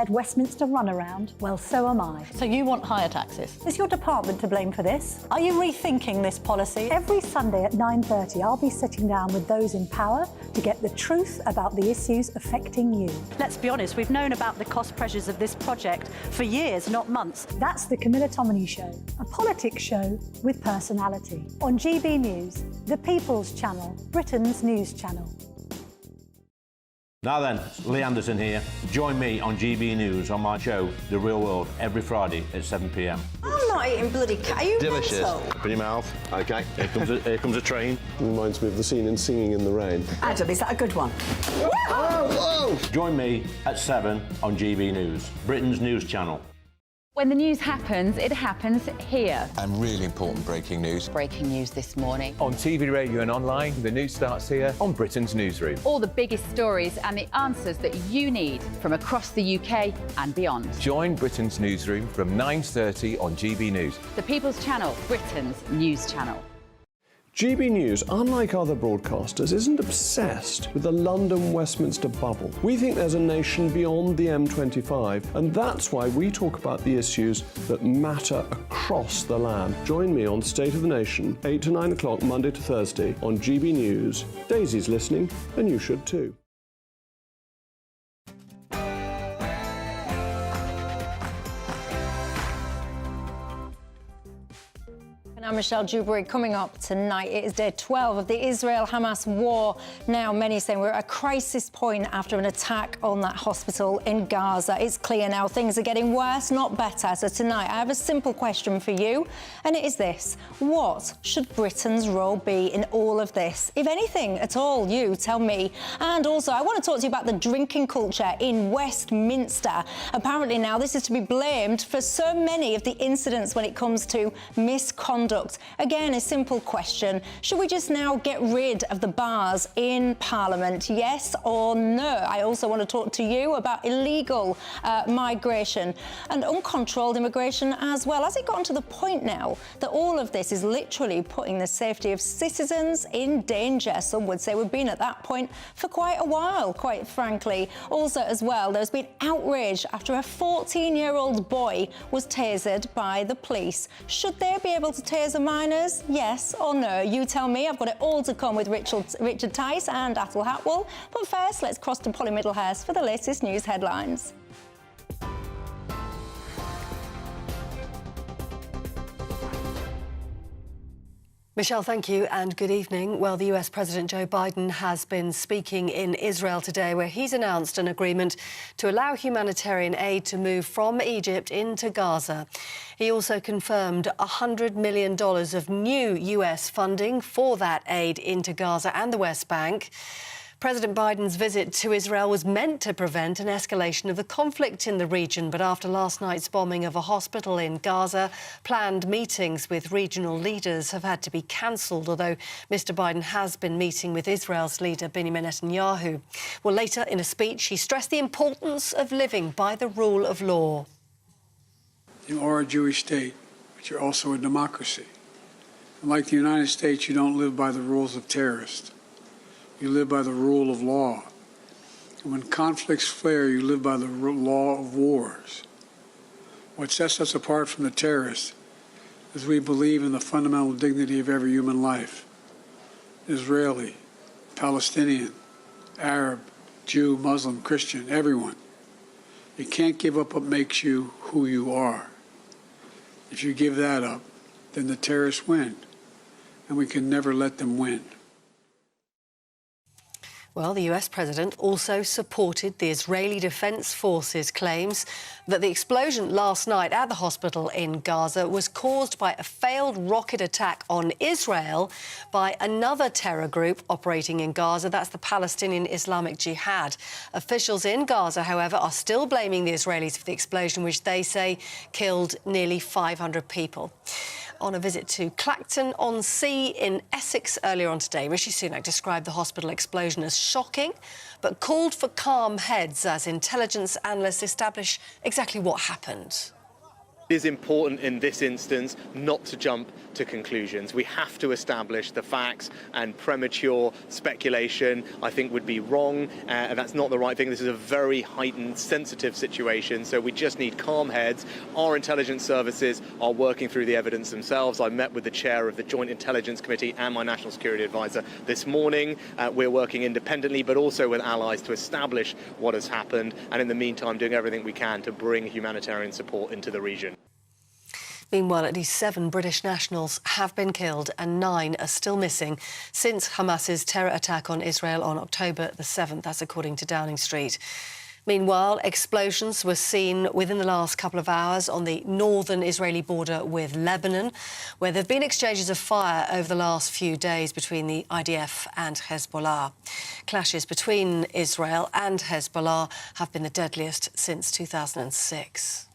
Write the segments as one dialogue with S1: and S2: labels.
S1: shared Westminster runaround, well, so am I.
S2: So you want higher taxes?
S1: Is your department to blame for this?
S2: Are you rethinking this policy?
S1: Every Sunday at 9:30, I'll be sitting down with those in power to get the truth about the issues affecting you.
S2: Let's be honest, we've known about the cost pressures of this project for years, not months.
S1: That's the Camilla Tominey Show, a politics show with personality. On GB News, the People's Channel, Britain's news channel.
S3: Now then, Lee Anderson here. Join me on GB News on my show, The Real World, every Friday at 7 p.m.
S4: I'm not eating bloody cat. Are you
S5: Delicious.
S4: mental?
S5: Open your mouth. OK, here comes a train.
S6: Reminds me of the scene in Singing in the Rain.
S4: Adam, is that a good one?
S5: Whoa!
S3: Join me at 7 on GB News, Britain's news channel.
S7: When the news happens, it happens here.
S8: And really important breaking news.
S7: Breaking news this morning.
S9: On TV, radio and online, the news starts here on Britain's Newsroom.
S7: All the biggest stories and the answers that you need from across the UK and beyond.
S9: Join Britain's Newsroom from 9:30 on GB News.
S7: The People's Channel, Britain's news channel.
S6: GB News, unlike other broadcasters, isn't obsessed with the London-Westminster bubble. We think there's a nation beyond the M25, and that's why we talk about the issues that matter across the land. Join me on State of the Nation, 8 to 9 o'clock, Monday to Thursday, on GB News. Daisy's listening, and you should too.
S4: I'm Michelle Dewberry. Coming up tonight, it is day 12 of the Israel-Hamas war. Now, many saying we're at a crisis point after an attack on that hospital in Gaza. It's clear now things are getting worse, not better. So tonight, I have a simple question for you, and it is this. What should Britain's role be in all of this? If anything at all, you tell me. And also, I want to talk to you about the drinking culture in Westminster. Apparently now, this is to be blamed for so many of the incidents when it comes to misconduct. Again, a simple question. Should we just now get rid of the bars in Parliament? Yes or no? I also want to talk to you about illegal migration and uncontrolled immigration as well. Has it gotten to the point now that all of this is literally putting the safety of citizens in danger? Some would say we've been at that point for quite a while, quite frankly. Also, as well, there's been outrage after a 14-year-old boy was tasered by the police. Should they be able to taser minors? Yes or no? You tell me. I've got it all to come with Richard Tice and Atul Hatwell. But first, let's cross to Polly Middlehurst for the latest news headlines.
S10: Michelle, thank you and good evening. Well, the US President Joe Biden has been speaking in Israel today, where he's announced an agreement to allow humanitarian aid to move from Egypt into Gaza. He also confirmed $100 million of new US funding for that aid into Gaza and the West Bank. President Biden's visit to Israel was meant to prevent an escalation of the conflict in the region, but after last night's bombing of a hospital in Gaza, planned meetings with regional leaders have had to be cancelled, although Mr Biden has been meeting with Israel's leader, Benjamin Netanyahu. Well, later in a speech, he stressed the importance of living by the rule of law.
S11: You are a Jewish state, but you're also a democracy. And like the United States, you don't live by the rules of terrorists. You live by the rule of law. And when conflicts flare, you live by the law of wars. What sets us apart from the terrorists is we believe in the fundamental dignity of every human life. Israeli, Palestinian, Arab, Jew, Muslim, Christian, everyone. You can't give up what makes you who you are. If you give that up, then the terrorists win, and we can never let them win.
S10: Well, the US president also supported the Israeli Defense Forces' claims that the explosion last night at the hospital in Gaza was caused by a failed rocket attack on Israel by another terror group operating in Gaza. That's the Palestinian Islamic Jihad. Officials in Gaza, however, are still blaming the Israelis for the explosion, which they say killed nearly 500 people. On a visit to Clacton-on-Sea in Essex earlier on today, Rishi Sunak described the hospital explosion as shocking, but called for calm heads as intelligence analysts establish exactly what happened.
S12: It is important in this instance not to jump to conclusions. We have to establish the facts, and premature speculation, I think, would be wrong, and that's not the right thing. This is a very heightened, sensitive situation, so we just need calm heads. Our intelligence services are working through the evidence themselves. I met with the chair of the Joint Intelligence Committee and my National Security Advisor this morning. We're working independently, but also with allies to establish what has happened, and in the meantime doing everything we can to bring humanitarian support into the region.
S10: Meanwhile, at least 7 British nationals have been killed and 9 are still missing since Hamas's terror attack on Israel on October the 7th. That's according to Downing Street. Meanwhile, explosions were seen within the last couple of hours on the northern Israeli border with Lebanon, where there have been exchanges of fire over the last few days between the IDF and Hezbollah. Clashes between Israel and Hezbollah have been the deadliest since 2006.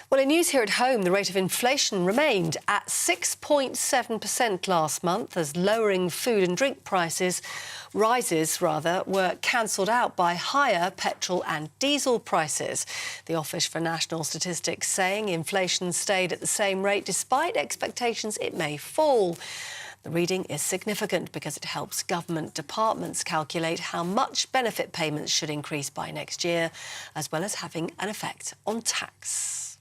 S10: Well, in news here at home, the rate of inflation remained at 6.7% last month as lowering food and drink rises were cancelled out by higher petrol and diesel prices. The Office for National Statistics saying inflation stayed at the same rate despite expectations it may fall. The reading is significant because it helps government departments calculate how much benefit payments should increase by next year, as well as having an effect on tax.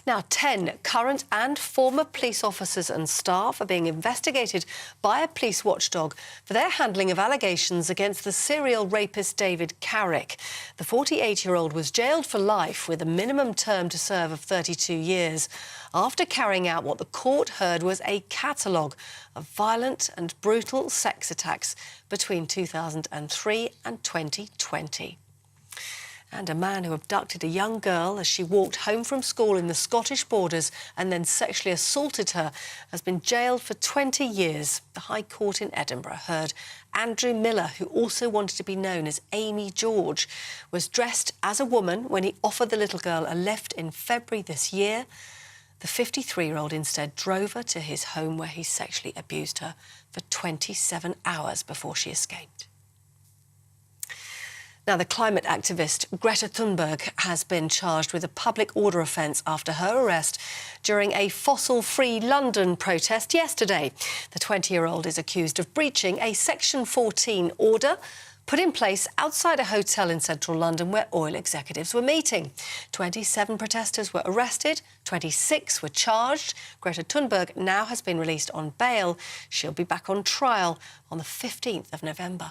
S10: Now, 10 current and former police officers and staff are being investigated by a police watchdog for their handling of allegations against the serial rapist David Carrick. The 48-year-old was jailed for life with a minimum term to serve of 32 years after carrying out what the court heard was a catalogue of violent and brutal sex attacks between 2003 and 2020. And a man who abducted a young girl as she walked home from school in the Scottish borders and then sexually assaulted her has been jailed for 20 years. The High Court in Edinburgh heard Andrew Miller, who also wanted to be known as Amy George, was dressed as a woman when he offered the little girl a lift in February this year. The 53-year-old instead drove her to his home where he sexually abused her for 27 hours before she escaped. Now, the climate activist Greta Thunberg has been charged with a public order offence after her arrest during a fossil-free London protest yesterday. The 20-year-old is accused of breaching a Section 14 order put in place outside a hotel in central London where oil executives were meeting. 27 protesters were arrested, 26 were charged. Greta Thunberg now has been released on bail. She'll be back on trial on the 15th of November.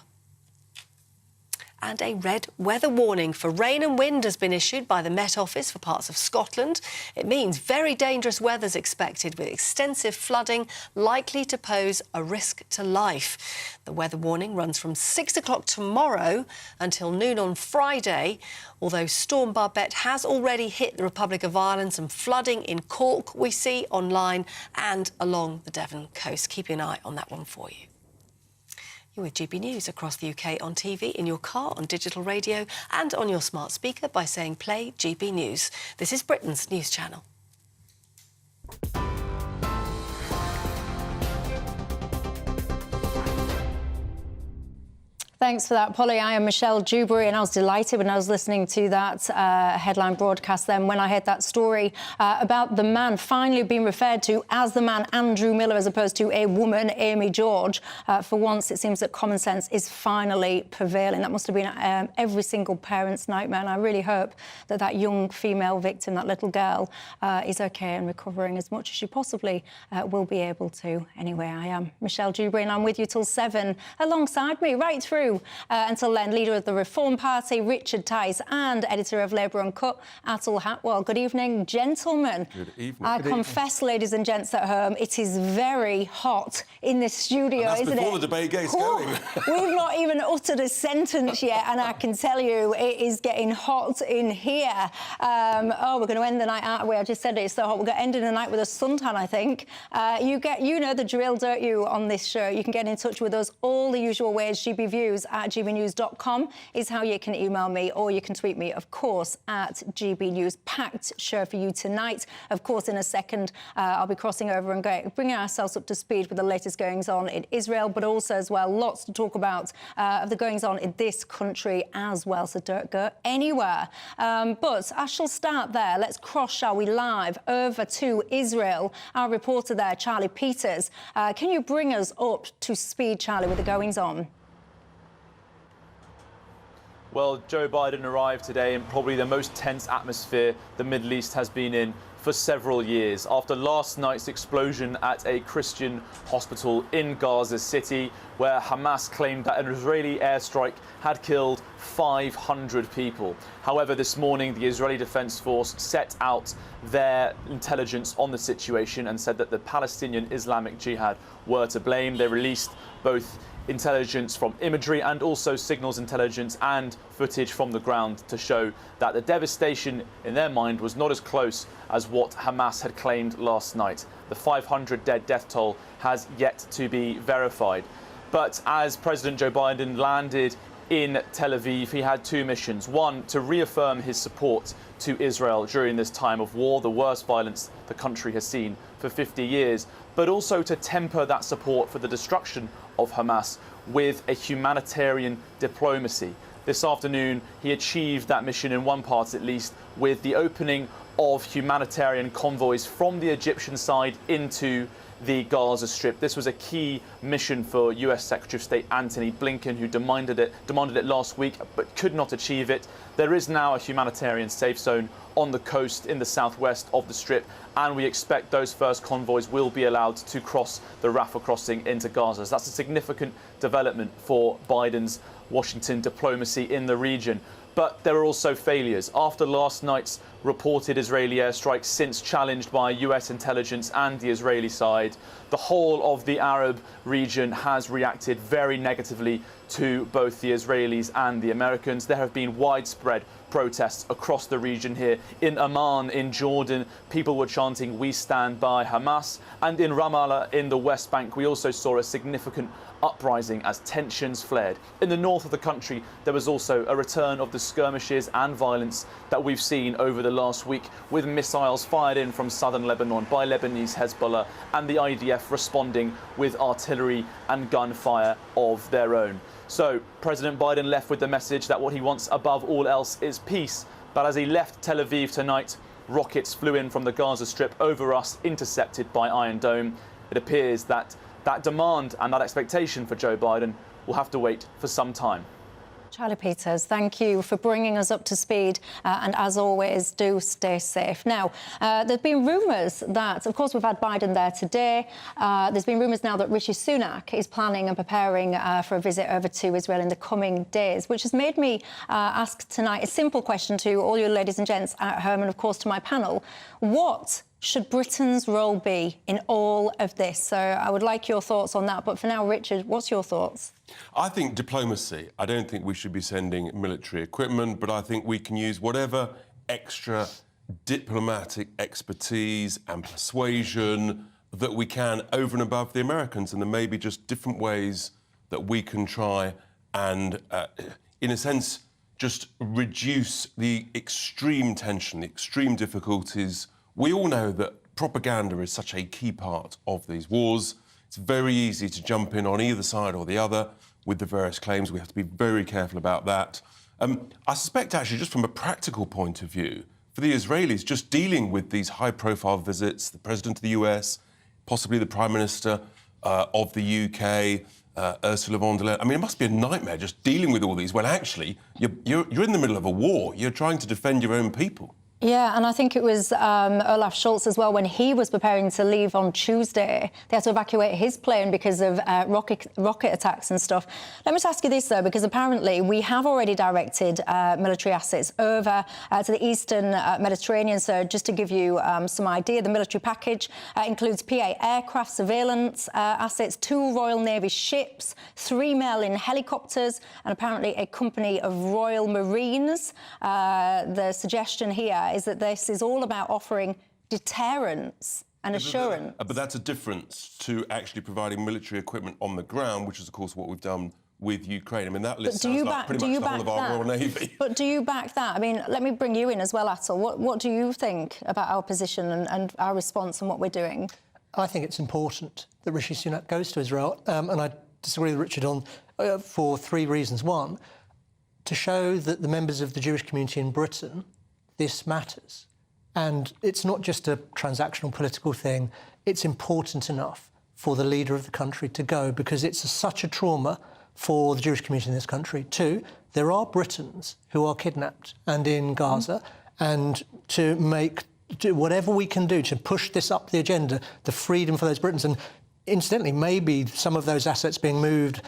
S10: And a red weather warning for rain and wind has been issued by the Met Office for parts of Scotland. It means very dangerous weather is expected, with extensive flooding likely to pose a risk to life. The weather warning runs from 6 o'clock tomorrow until noon on Friday, although Storm Babet has already hit the Republic of Ireland. Some flooding in Cork we see online and along the Devon coast. Keep an eye on that one for you. You're with GB News across the UK on TV, in your car, on digital radio and on your smart speaker by saying play GB News. This is Britain's news channel.
S4: Thanks for that, Polly. I am Michelle Dewberry, and I was delighted when I was listening to that headline broadcast then when I heard that story about the man finally being referred to as the man Andrew Miller as opposed to a woman, Amy George. For once, it seems that common sense is finally prevailing. That must have been every single parent's nightmare, and I really hope that that young female victim, that little girl, is OK and recovering as much as she possibly will be able to. Anyway, I am Michelle Dewberry, and I'm with you till 7, alongside me right through until then, leader of the Reform Party, Richard Tice, and editor of Labour Uncut, Atul Hatwal. Good evening, gentlemen.
S13: Good evening.
S4: I confess, ladies and gents at home, it is very hot in this studio,
S13: and that's
S4: isn't
S13: before
S4: it?
S13: the debate gets going.
S4: We've not even uttered a sentence yet, and I can tell you it is getting hot in here. We're going to end the night out. I just said it's so hot. We're going to end in the night with a suntan, I think. You know the drill, don't you, on this show? You can get in touch with us all the usual ways. GB Views gbnews@gbnews.com is how you can email me, or you can tweet me, of course, at GBNews. Packed show for you tonight. Of course, in a second, I'll be crossing over and bringing ourselves up to speed with the latest goings-on in Israel, but also as well, lots to talk about of the goings-on in this country as well, so don't go anywhere. But I shall start there. Let's cross, shall we, live over to Israel. Our reporter there, Charlie Peters. Can you bring us up to speed, Charlie, with the goings-on?
S13: Well, Joe Biden arrived today in probably the most tense atmosphere the Middle East has been in for several years, after last night's explosion at a Christian hospital in Gaza City, where Hamas claimed that an Israeli airstrike had killed 500 people. However, this morning, the Israeli Defense Force set out their intelligence on the situation and said that the Palestinian Islamic Jihad were to blame. They released both intelligence from imagery and also signals intelligence and footage from the ground to show that the devastation in their mind was not as close as what Hamas had claimed last night. The 500 death toll has yet to be verified. But as President Joe Biden landed in Tel Aviv, he had two missions. One, to reaffirm his support to Israel during this time of war, the worst violence the country has seen for 50 years, but also to temper that support for the destruction of Hamas with a humanitarian diplomacy. This afternoon, he achieved that mission in one part, at least, with the opening of humanitarian convoys from the Egyptian side into the Gaza Strip. This was a key mission for US Secretary of State Antony Blinken, who demanded it last week, but could not achieve it. There is now a humanitarian safe zone on the coast in the southwest of the Strip, and we expect those first convoys will be allowed to cross the Rafah crossing into Gaza. So that's a significant development for Biden's Washington diplomacy in the region. But there are also failures. After last night's reported Israeli airstrikes, since challenged by US intelligence and the Israeli side, the whole of the Arab region has reacted very negatively to both the Israelis and the Americans. There have been widespread protests across the region here. In Amman, in Jordan, people were chanting, "We stand by Hamas." And in Ramallah, in the West Bank, we also saw a significant uprising as tensions flared. In the north of the country, there was also a return of the skirmishes and violence that we've seen over the last week, with missiles fired in from southern Lebanon by Lebanese Hezbollah and the IDF responding with artillery and gunfire of their own. So President Biden left with the message that what he wants above all else is peace. But as he left Tel Aviv tonight, rockets flew in from the Gaza Strip over us, intercepted by Iron Dome. It appears that that demand and that expectation for Joe Biden will have to wait for some time.
S4: Charlie Peters, thank you for bringing us up to speed. And as always, do stay safe. Now, there's been rumours that, of course, we've had Biden there today. There's been rumours now that Rishi Sunak is planning and preparing for a visit over to Israel in the coming days, which has made me ask tonight a simple question to all you ladies and gents at home and, of course, to my panel. What should Britain's role be in all of this? So I would like your thoughts on that. But for now, Richard, what's your thoughts?
S14: I think diplomacy. I don't think we should be sending military equipment, but I think we can use whatever extra diplomatic expertise and persuasion that we can over and above the Americans. And there may be just different ways that we can try and, in a sense, just reduce the extreme tension, the extreme difficulties. We all know that propaganda is such a key part of these wars. It's very easy to jump in on either side or the other with the various claims. We have to be very careful about that. I suspect, actually, just from a practical point of view, for the Israelis, just dealing with these high-profile visits, the President of the US, possibly the Prime Minister of the UK, Ursula von der Leyen. I mean, it must be a nightmare just dealing with all these when actually you're in the middle of a war. You're trying to defend your own people.
S4: Yeah, and I think it was Olaf Scholz as well, when he was preparing to leave on Tuesday. They had to evacuate his plane because of rocket attacks and stuff. Let me just ask you this, though, because apparently we have already directed military assets over to the eastern Mediterranean. So just to give you some idea, the military package includes PA aircraft surveillance assets, 2 Royal Navy ships, 3 Merlin helicopters, and apparently a company of Royal Marines. The suggestion here is that this is all about offering deterrence and assurance.
S14: But that's a difference to actually providing military equipment on the ground, which is, of course, what we've done with Ukraine. I mean, that list
S4: do you
S14: sounds like pretty much the whole of our Royal Navy.
S4: But do you back that? I mean, let me bring you in as well, Atul. What do you think about our position and our response and what we're doing?
S15: I think it's important that Rishi Sunak goes to Israel, and I disagree with Richard on for 3 reasons. One, to show that the members of the Jewish community in Britain, this matters. And it's not just a transactional political thing. It's important enough for the leader of the country to go because it's such a trauma for the Jewish community in this country. 2, there are Britons who are kidnapped and in Gaza, and to do whatever we can do to push this up the agenda, the freedom for those Britons, and incidentally, maybe some of those assets being moved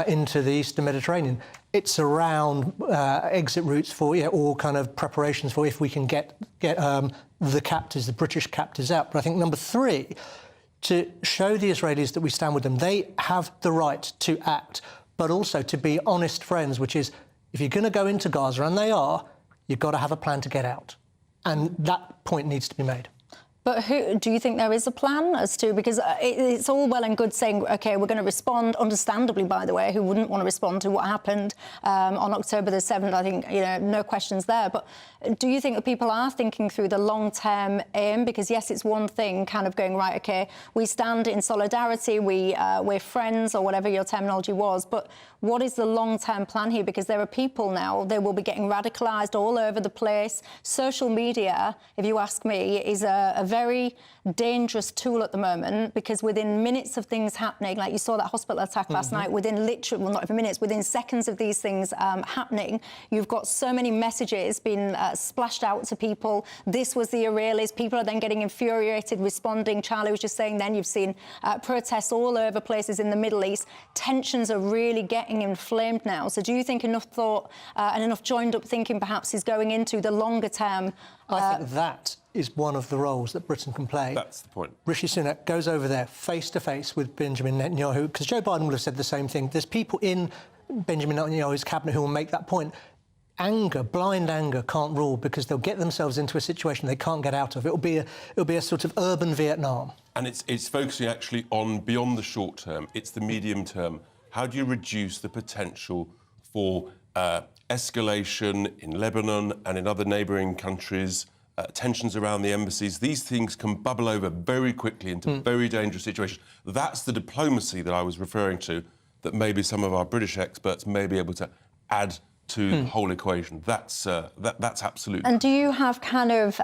S15: into the Eastern Mediterranean. It's around exit routes for, or kind of preparations for if we can get the captives, the British captives out. But I think number 3, to show the Israelis that we stand with them. They have the right to act, but also to be honest friends, which is if you're going to go into Gaza, and they are, you've got to have a plan to get out. And that point needs to be made.
S4: But do you think there is a plan as to, because it's all well and good saying, OK, we're going to respond, understandably, by the way, who wouldn't want to respond to what happened on October the 7th? I think, no questions there. But do you think that people are thinking through the long-term aim? Because, yes, it's one thing kind of going, right, OK, we stand in solidarity, we're friends, or whatever your terminology was. But what is the long-term plan here? Because there are people now, they will be getting radicalised all over the place. Social media, if you ask me, is a very dangerous tool at the moment, because within minutes of things happening, like you saw that hospital attack last night, within literally, well, not even minutes, within seconds of these things happening, you've got so many messages being splashed out to people. This was the Israelis. People are then getting infuriated, responding. Charlie was just saying then you've seen protests all over places in the Middle East. Tensions are really getting inflamed now. So do you think enough thought and enough joined-up thinking perhaps is going into the longer term?
S15: I think that is one of the roles that Britain can play.
S14: That's the point.
S15: Rishi Sunak goes over there face-to-face with Benjamin Netanyahu, because Joe Biden would have said the same thing. There's people in Benjamin Netanyahu's cabinet who will make that point. Anger, blind anger, can't rule, because they'll get themselves into a situation they can't get out of. It'll be a sort of urban Vietnam.
S14: And it's focusing actually on beyond the short term. It's the medium term. How do you reduce the potential for escalation in Lebanon and in other neighbouring countries, tensions around the embassies? These things can bubble over very quickly into very dangerous situations. That's the diplomacy that I was referring to, that maybe some of our British experts may be able to add to the whole equation. That's absolute.
S4: And do you have kind of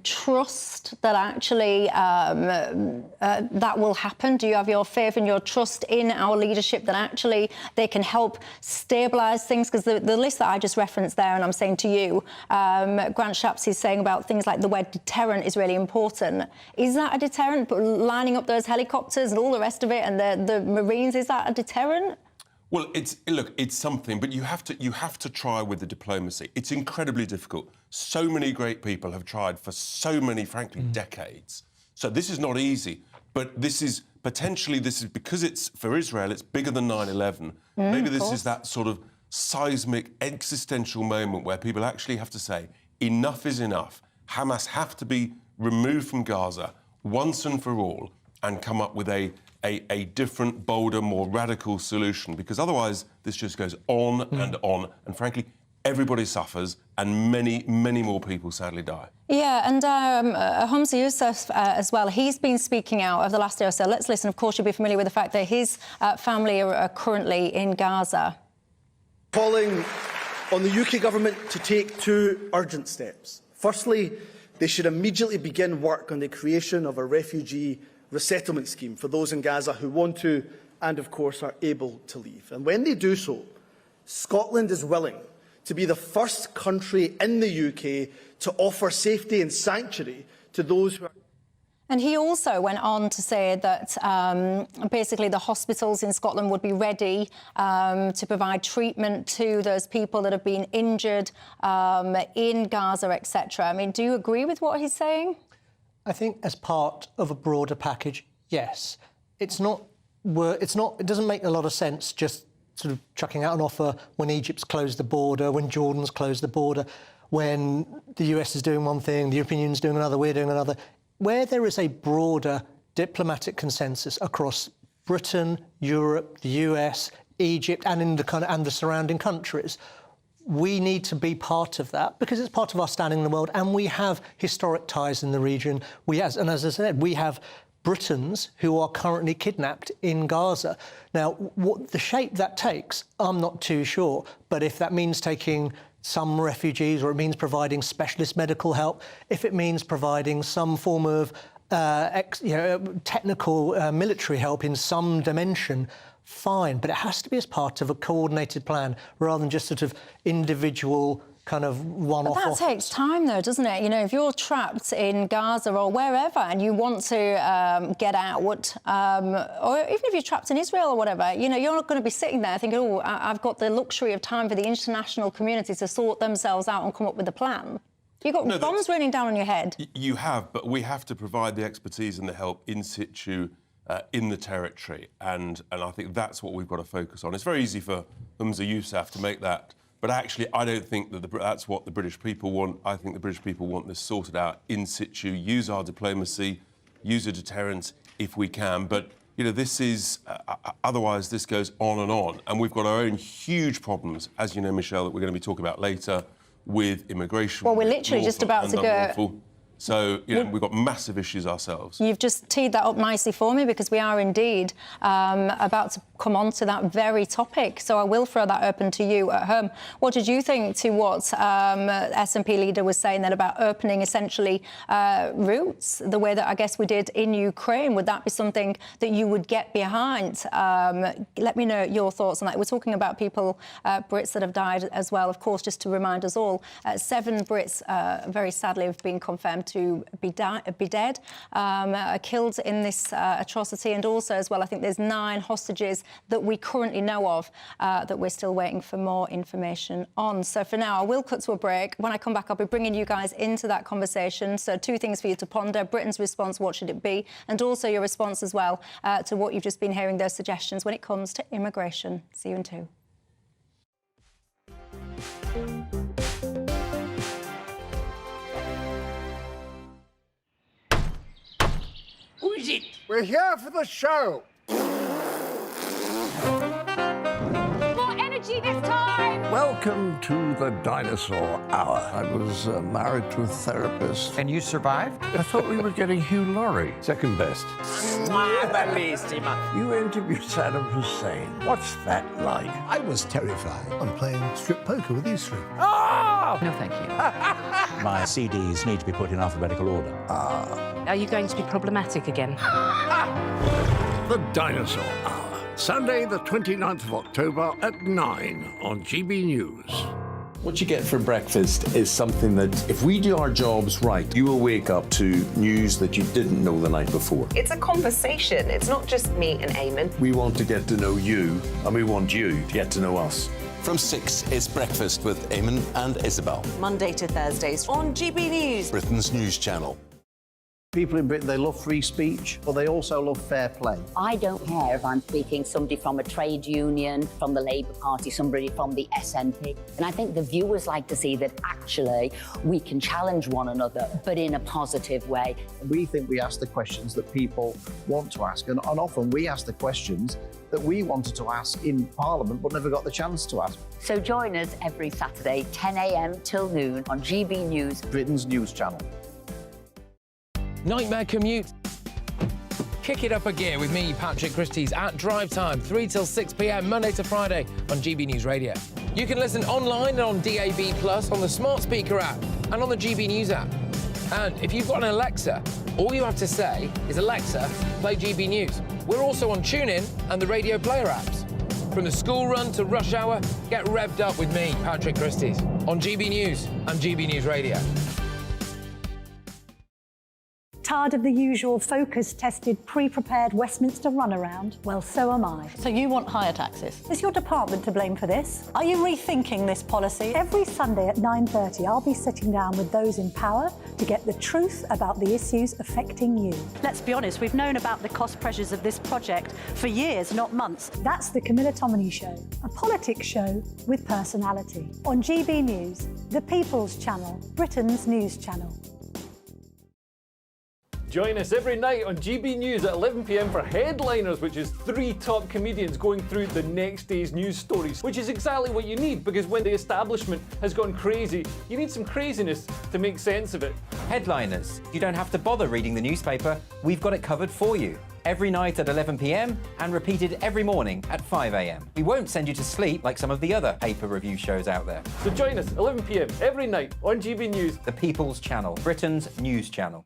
S4: trust that actually that will happen? Do you have your faith and your trust in our leadership that actually they can help stabilise things? Because the list that I just referenced there, and I'm saying to you, Grant Shapps is saying about things like the word deterrent is really important. Is that a deterrent? But lining up those helicopters and all the rest of it, and the Marines, is that a deterrent?
S14: Well, it's something, but you have to try with the diplomacy. It's incredibly difficult. So many great people have tried for so many, frankly, decades. So this is not easy. But this is because it's for Israel. It's bigger than 9/11. Maybe this is that sort of seismic existential moment where people actually have to say enough is enough. Hamas have to be removed from Gaza once and for all, and come up with a different, bolder, more radical solution, because otherwise this just goes on, and frankly, everybody suffers, and many, many more people sadly die.
S4: Yeah, and Hamza Youssef as well, he's been speaking out over the last day or so. Let's listen. Of course, you'll be familiar with the fact that his family are currently in Gaza.
S16: Calling on the UK government to take 2 urgent steps. Firstly, they should immediately begin work on the creation of a refugee resettlement scheme for those in Gaza who want to and, of course, are able to leave. And when they do so, Scotland is willing to be the first country in the UK to offer safety and sanctuary to those who are...
S4: And he also went on to say that basically the hospitals in Scotland would be ready to provide treatment to those people that have been injured in Gaza, etc. I mean, do you agree with what he's saying?
S15: I think as part of a broader package, yes. It doesn't make a lot of sense just sort of chucking out an offer when Egypt's closed the border, when Jordan's closed the border, when the US is doing one thing, the European Union's doing another, we're doing another. Where there is a broader diplomatic consensus across Britain, Europe, the US, Egypt and in the surrounding countries. We need to be part of that because it's part of our standing in the world, and we have historic ties in the region. And as I said, we have Britons who are currently kidnapped in Gaza. Now, what the shape that takes, I'm not too sure. But if that means taking some refugees, or it means providing specialist medical help, if it means providing some form of technical military help in some dimension, fine. But it has to be as part of a coordinated plan rather than just sort of individual kind of one-off.
S4: But that takes time, though, doesn't it? You know, if you're trapped in Gaza or wherever and you want to get out, or even if you're trapped in Israel or whatever, you know, you're not going to be sitting there thinking, oh, I've got the luxury of time for the international community to sort themselves out and come up with a plan. You've got bombs raining down on your head.
S14: You have, but we have to provide the expertise and the help in situ in the territory, and I think that's what we've got to focus on. It's very easy for Humza Yousaf to make that, but actually I don't think that that's what the British people want. I think the British people want this sorted out in situ, use our diplomacy, use a deterrent if we can, but you know, this is, otherwise this goes on, and we've got our own huge problems, as you know, Michelle, that we're going to be talking about later, with immigration.
S4: Well, we're literally just about to go.
S14: So, you know, we've got massive issues ourselves.
S4: You've just teed that up nicely for me, because we are indeed about to come on to that very topic. So I will throw that open to you at home. What did you think to what SNP leader was saying then about opening essentially routes, the way that I guess we did in Ukraine? Would that be something that you would get behind? Let me know your thoughts on that. We're talking about people, Brits that have died as well. Of course, just to remind us all, 7 Brits very sadly have been confirmed to be dead, killed in this atrocity, and also as well I think there's 9 hostages that we currently know of that we're still waiting for more information on. So for now I will cut to a break. When I come back I'll be bringing you guys into that conversation. So 2 things for you to ponder: Britain's response, what should it be, and also your response as well to what you've just been hearing, those suggestions when it comes to immigration. See you in 2.
S17: Who is it? We're here for the show.
S7: More energy this time!
S17: Welcome to the Dinosaur Hour. I was married to a therapist.
S9: And you survived?
S17: I thought we were getting Hugh Laurie.
S9: Second best.
S17: You interviewed Saddam Hussein. What's that like?
S18: I was terrified. I'm playing strip poker with these 3.
S9: Oh!
S7: No, thank you.
S18: My CDs need to be put in alphabetical order.
S7: Are you going to be problematic again?
S17: The Dinosaur Hour. Sunday, the 29th of October at 9 on GB News.
S19: What you get for breakfast is something that, if we do our jobs right, you will wake up to news that you didn't know the night before.
S20: It's a conversation. It's not just me and Eamon.
S19: We want to get to know you, and we want you to get to know us.
S21: From 6 is Breakfast with Eamon and Isabel.
S20: Monday to Thursdays on GB News,
S21: Britain's news channel.
S22: People in Britain, they love free speech, but they also love fair play.
S23: I don't care if I'm speaking somebody from a trade union, from the Labour Party, somebody from the SNP. And I think the viewers like to see that actually we can challenge one another, but in a positive way.
S22: We think we ask the questions that people want to ask, and often we ask the questions that we wanted to ask in Parliament but never got the chance to ask.
S23: So join us every Saturday, 10 a.m. till noon on GB News,
S22: Britain's news channel.
S24: Nightmare commute. Kick it up a gear with me, Patrick Christie's, at drive time, 3 till 6 p.m, Monday to Friday on GB News Radio. You can listen online and on DAB+, on the smart speaker app, and on the GB News app. And if you've got an Alexa, all you have to say is, Alexa, play GB News. We're also on TuneIn and the Radio Player apps. From the school run to rush hour, get revved up with me, Patrick Christie's, on GB News and GB News Radio.
S1: Tired of the usual focus-tested, pre-prepared Westminster runaround? Well, so am I.
S2: So you want higher taxes?
S1: Is your department to blame for this? Are you rethinking this policy? Every Sunday at 9:30, I'll be sitting down with those in power to get the truth about the issues affecting you.
S2: Let's be honest, we've known about the cost pressures of this project for years, not months.
S1: That's the Camilla Tominey Show, a politics show with personality. On GB News, the People's Channel, Britain's news channel.
S3: Join us every night on GB News at 11 p.m. for Headliners, which is 3 top comedians going through the next day's news stories, which is exactly what you need, because when the establishment has gone crazy, you need some craziness to make sense of it.
S5: Headliners. You don't have to bother reading the newspaper. We've got it covered for you. Every night at 11 p.m. and repeated every morning at 5 a.m. We won't send you to sleep like some of the other paper review shows out there.
S3: So join us 11 p.m. every night on GB News.
S5: The People's Channel, Britain's news channel.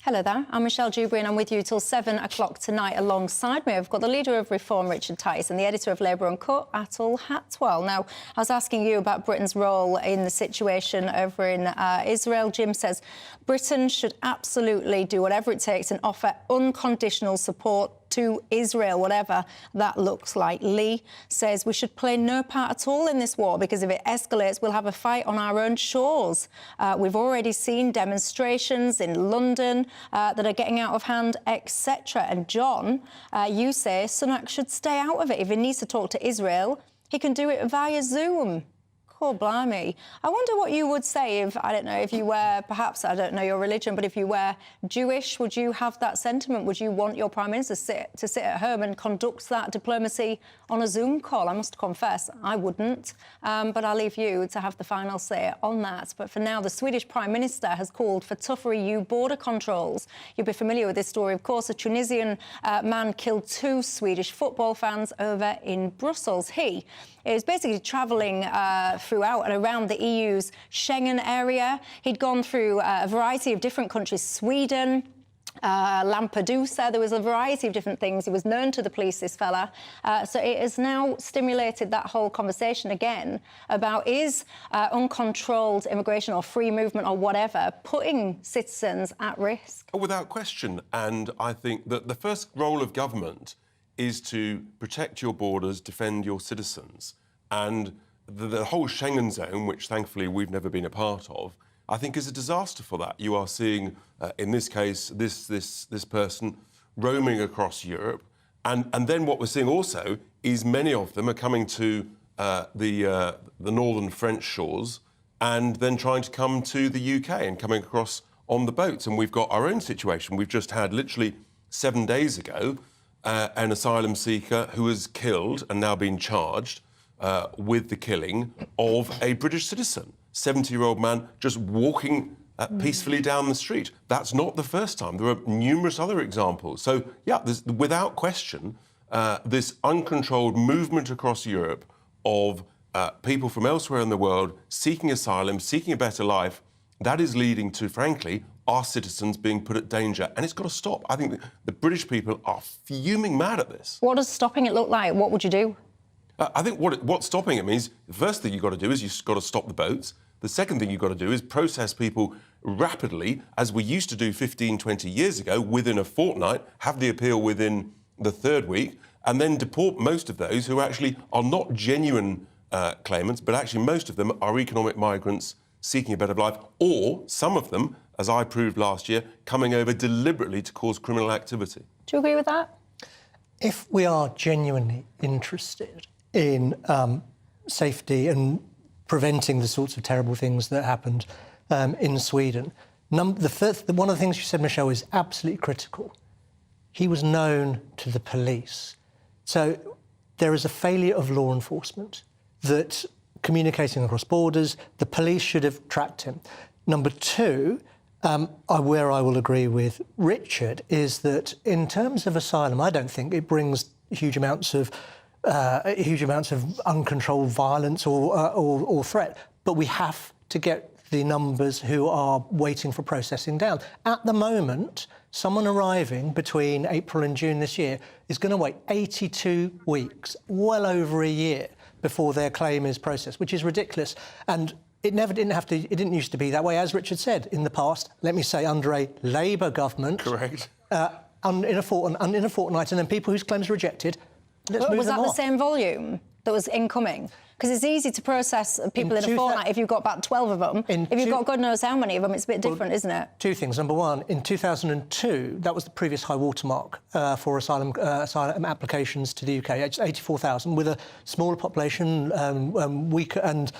S4: Hello there, I'm Michelle Dewberry and I'm with you till 7 o'clock tonight. Alongside me, I've got the leader of Reform, Richard Tice, and the editor of Labour & Co, Atul Hatwal. Now, I was asking you about Britain's role in the situation over in Israel. Jim says Britain should absolutely do whatever it takes and offer unconditional support to Israel, whatever that looks like. Lee says we should play no part at all in this war because if it escalates, we'll have a fight on our own shores. We've already seen demonstrations in London that are getting out of hand, etc. And John, you say Sunak should stay out of it. If he needs to talk to Israel, he can do it via Zoom. Oh, blimey. I wonder what you would say if, I don't know, if you were, perhaps, I don't know your religion, but if you were Jewish, would you have that sentiment? Would you want your Prime Minister to sit at home and conduct that diplomacy on a Zoom call? I must confess, I wouldn't. But I'll leave you to have the final say on that. But for now, the Swedish Prime Minister has called for tougher EU border controls. You'll be familiar with this story, of course. A Tunisian man killed 2 Swedish football fans over in Brussels. He is basically travelling throughout and around the EU's Schengen area. He'd gone through a variety of different countries, Sweden, Lampedusa. There was a variety of different things. He was known to the police, this fella. So it has now stimulated that whole conversation again about is uncontrolled immigration or free movement or whatever putting citizens at risk?
S14: Without question. And I think that the first role of government is to protect your borders, defend your citizens. And the whole Schengen zone, which thankfully we've never been a part of, I think is a disaster for that. You are seeing, in this case, this person roaming across Europe. And then what we're seeing also is many of them are coming to the northern French shores and then trying to come to the UK and coming across on the boats. And we've got our own situation. We've just had literally 7 days ago an asylum seeker who was killed and now been charged with the killing of a British citizen. 70-year-old man just walking peacefully down the street. That's not the first time. There are numerous other examples. So, yeah, there's, without question, this uncontrolled movement across Europe of people from elsewhere in the world seeking asylum, seeking a better life, that is leading to, frankly, our citizens being put at danger. And it's got to stop. I think the British people are fuming mad at this.
S4: What does stopping it look like? What would you do?
S14: I think what's stopping it means, the first thing you've got to do is you've got to stop the boats. The second thing you've got to do is process people rapidly, as we used to do 15, 20 years ago, within a fortnight, have the appeal within the 3rd week, and then deport most of those who actually are not genuine claimants, but actually most of them are economic migrants seeking a better life, or some of them, as I proved last year, coming over deliberately to cause criminal activity.
S4: Do you agree with that?
S15: If we are genuinely interested in safety and preventing the sorts of terrible things that happened in Sweden, one of the things you said, Michelle, is absolutely critical. He was known to the police. So there is a failure of law enforcement that communicating across borders, the police should have tracked him. Number 2, where I will agree with Richard, is that in terms of asylum, I don't think it brings huge amounts of uncontrolled violence or threat. But we have to get the numbers who are waiting for processing down. At the moment, someone arriving between April and June this year is going to wait 82 weeks, well over a year, before their claim is processed, which is ridiculous. And it didn't used to be that way, as Richard said, in the past, let me say, under a Labour government.
S14: Correct.
S15: In a fortnight, and then people whose claims are rejected, let's move them off.
S4: Was that the same volume that was incoming? Because it's easy to process people in a fortnight if you've got about 12 of them. If you've got God knows how many of them, it's a bit different, isn't it?
S15: Two things. Number one, in 2002, that was the previous high watermark for asylum applications to the UK. It's 84,000, with a smaller population, weaker and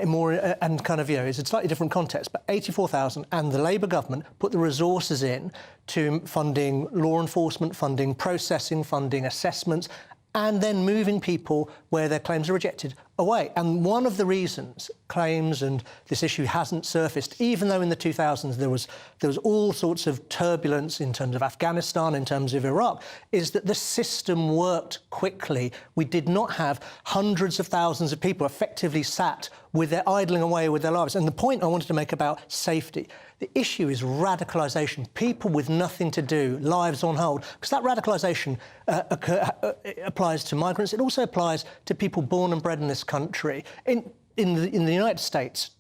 S15: more, and kind of, it's a slightly different context, but 84,000, and the Labour government put the resources in to funding law enforcement, funding processing, funding assessments, and then moving people where their claims are rejected away. And one of the reasons claims and this issue hasn't surfaced, even though in the 2000s there was all sorts of turbulence in terms of Afghanistan, in terms of Iraq, is that the system worked quickly. We did not have hundreds of thousands of people effectively sat with their idling away with their lives. And the point I wanted to make about safety, the issue is radicalisation. People with nothing to do, lives on hold, because that radicalisation applies to migrants. It also applies to people born and bred in this country. In the United States,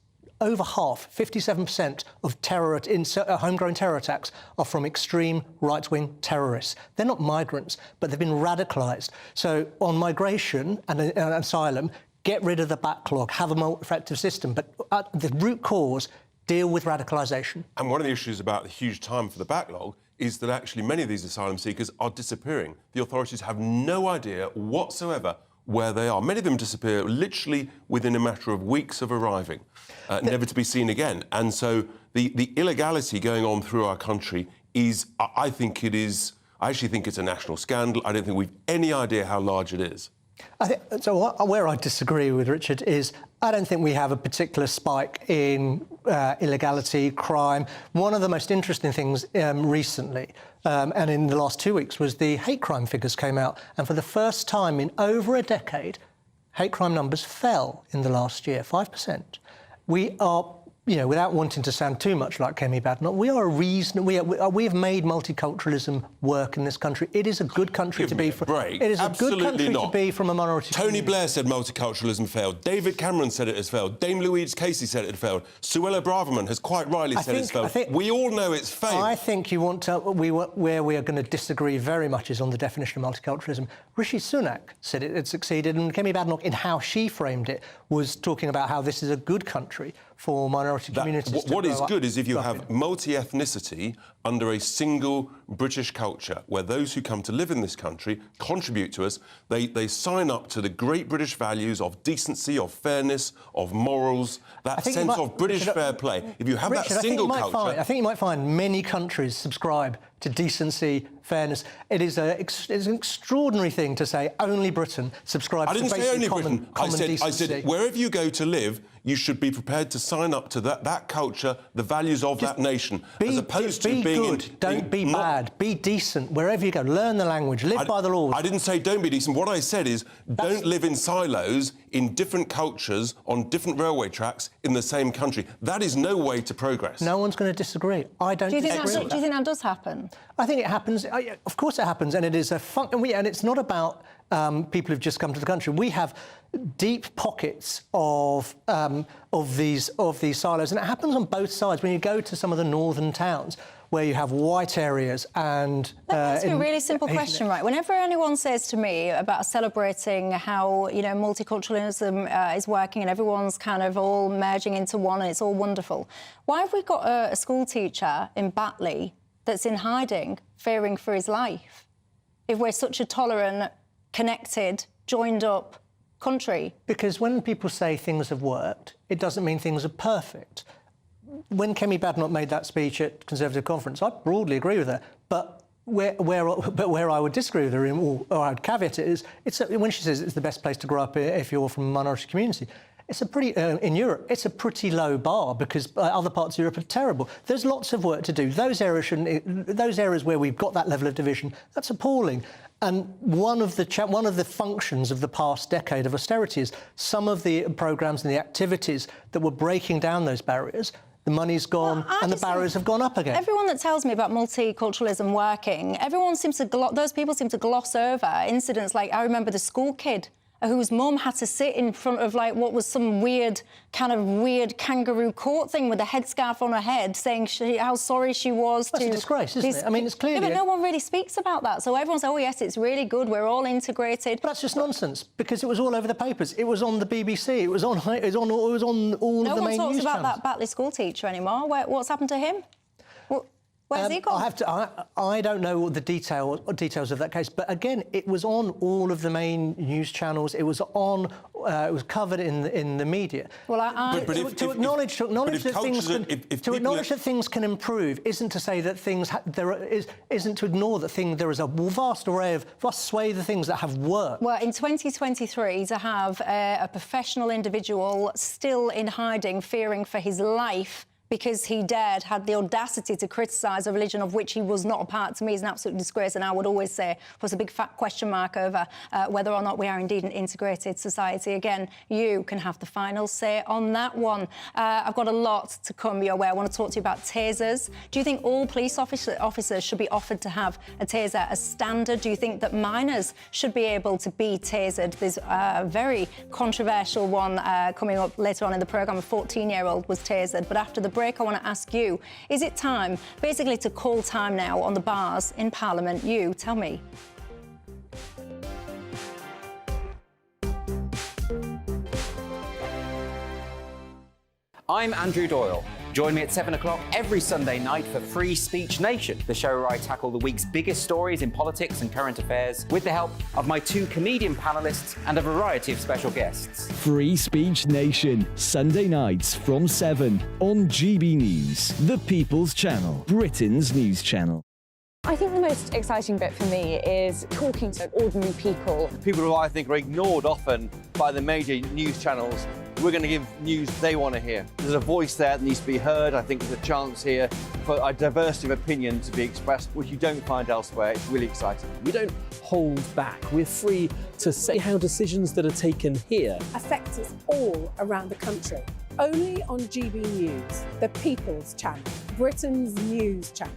S15: over half, 57% of homegrown terror attacks are from extreme right-wing terrorists. They're not migrants, but they've been radicalised. So on migration and asylum, get rid of the backlog, have a more effective system. But at the root cause, deal with radicalisation.
S14: And one of the issues about the huge time for the backlog is that actually many of these asylum seekers are disappearing. The authorities have no idea whatsoever where they are. Many of them disappear literally within a matter of weeks of arriving, never to be seen again. And so the illegality going on through our country is, I actually think it's a national scandal. I don't think we've any idea how large it is.
S15: Where I disagree with Richard is I don't think we have a particular spike in illegality, crime. One of the most interesting things recently, and in the last 2 weeks, was the hate crime figures came out. And for the first time in over a decade, hate crime numbers fell in the last year, 5%. We are, without wanting to sound too much like Kemi Badenoch, we have made multiculturalism work in this country. It is a good country to be from. It is a good country to be from a minority
S14: Tony Blair said multiculturalism failed. David Cameron said it has failed. Dame Louise Casey said it had failed. Suella Braverman has quite rightly said it's failed. We all know it's failed.
S15: I think you want to. Where we are going to disagree very much is on the definition of multiculturalism. Rishi Sunak said it had succeeded, and Kemi Badenoch, in how she framed it, was talking about how this is a good country for minority communities.
S14: What is good is if you have multi-ethnicity under a single British culture, where those who come to live in this country contribute to us, they sign up to the great British values of decency, of fairness, of morals, that sense of British fair play. If you have that single culture...
S15: I think you might find many countries subscribe to decency, fairness. It's an extraordinary thing to say only Britain subscribes to basic common decency.
S14: I said wherever you go to live, you should be prepared to sign up to that culture, the values of that nation, as opposed to being
S15: good, don't be bad, be decent wherever you go. Learn the language, live by the laws.
S14: I didn't say don't be decent. What I said is don't live in silos in different cultures on different railway tracks in the same country. That is no way to progress.
S15: No one's going to disagree. I don't disagree.
S4: Do you think that does happen?
S15: I think it happens. Of course, it happens, and it is and it's not about people who've just come to the country. We have deep pockets of these silos, and it happens on both sides. When you go to some of the northern towns where you have white areas and...
S4: Let me ask you a really simple question, right? Whenever anyone says to me about celebrating how, multiculturalism is working and everyone's kind of all merging into one and it's all wonderful, why have we got a school teacher in Batley that's in hiding, fearing for his life, if we're such a tolerant, connected, joined-up country?
S15: Because when people say things have worked, it doesn't mean things are perfect. When Kemi Badenoch made that speech at Conservative Conference, I broadly agree with her. But where I would disagree with her, or I would caveat it, is when she says it's the best place to grow up if you're from a minority community. It's a pretty in Europe. It's a pretty low bar because other parts of Europe are terrible. There's lots of work to do. Those areas where we've got that level of division, that's appalling. And one of the functions of the past decade of austerity is some of the programmes and the activities that were breaking down those barriers. The money's gone and the barriers have gone up again.
S4: Everyone that tells me about multiculturalism working, those people seem to gloss over incidents like, I remember the school kid whose mum had to sit in front of, like, what was some weird kangaroo court thing with a headscarf on her head, saying how sorry she was.
S15: That's a disgrace, isn't it? I mean, it's clearly...
S4: Yeah, but no one really speaks about that. So everyone's, oh, yes, it's really good, we're all integrated.
S15: But that's just nonsense, because it was all over the papers. It was on the BBC. It was on all of the main news channels.
S4: No one talks about that Batley school teacher anymore. What's happened to him? Where's he gone?
S15: I don't know the details of that case, but again, it was on all of the main news channels. It was on. It was covered in the media.
S4: Well,
S15: to acknowledge that things can improve isn't to say that isn't to ignore that there is a vast swathe of things that have worked.
S4: Well, in 2023, to have a professional individual still in hiding, fearing for his life, because he had the audacity to criticise a religion of which he was not a part, to me is an absolute disgrace. And I would always say was a big fat question mark over whether or not we are indeed an integrated society. Again, you can have the final say on that one. I've got a lot to come your way. I want to talk to you about tasers. Do you think all police officers should be offered to have a taser as standard? Do you think that minors should be able to be tasered? There's a very controversial one coming up later on in the programme. A 14-year-old was tasered, but after the break, I want to ask you, is it time, basically, to call time now on the bars in Parliament? You tell me.
S5: I'm Andrew Doyle. Join me at 7 o'clock every Sunday night for Free Speech Nation, the show where I tackle the week's biggest stories in politics and current affairs with the help of my 2 comedian panellists and a variety of special guests.
S6: Free Speech Nation, Sunday nights from 7 on GB News, the People's Channel, Britain's news channel.
S8: I think the most exciting bit for me is talking to ordinary people.
S11: People who I think are ignored often by the major news channels. We're going to give news they want to hear. There's a voice there that needs to be heard. I think there's a chance here for a diversity of opinion to be expressed, which you don't find elsewhere. It's really exciting.
S12: We don't hold back. We're free to say how decisions that are taken here
S25: affect us all around the country. Only on GB News, the People's Channel, Britain's news channel.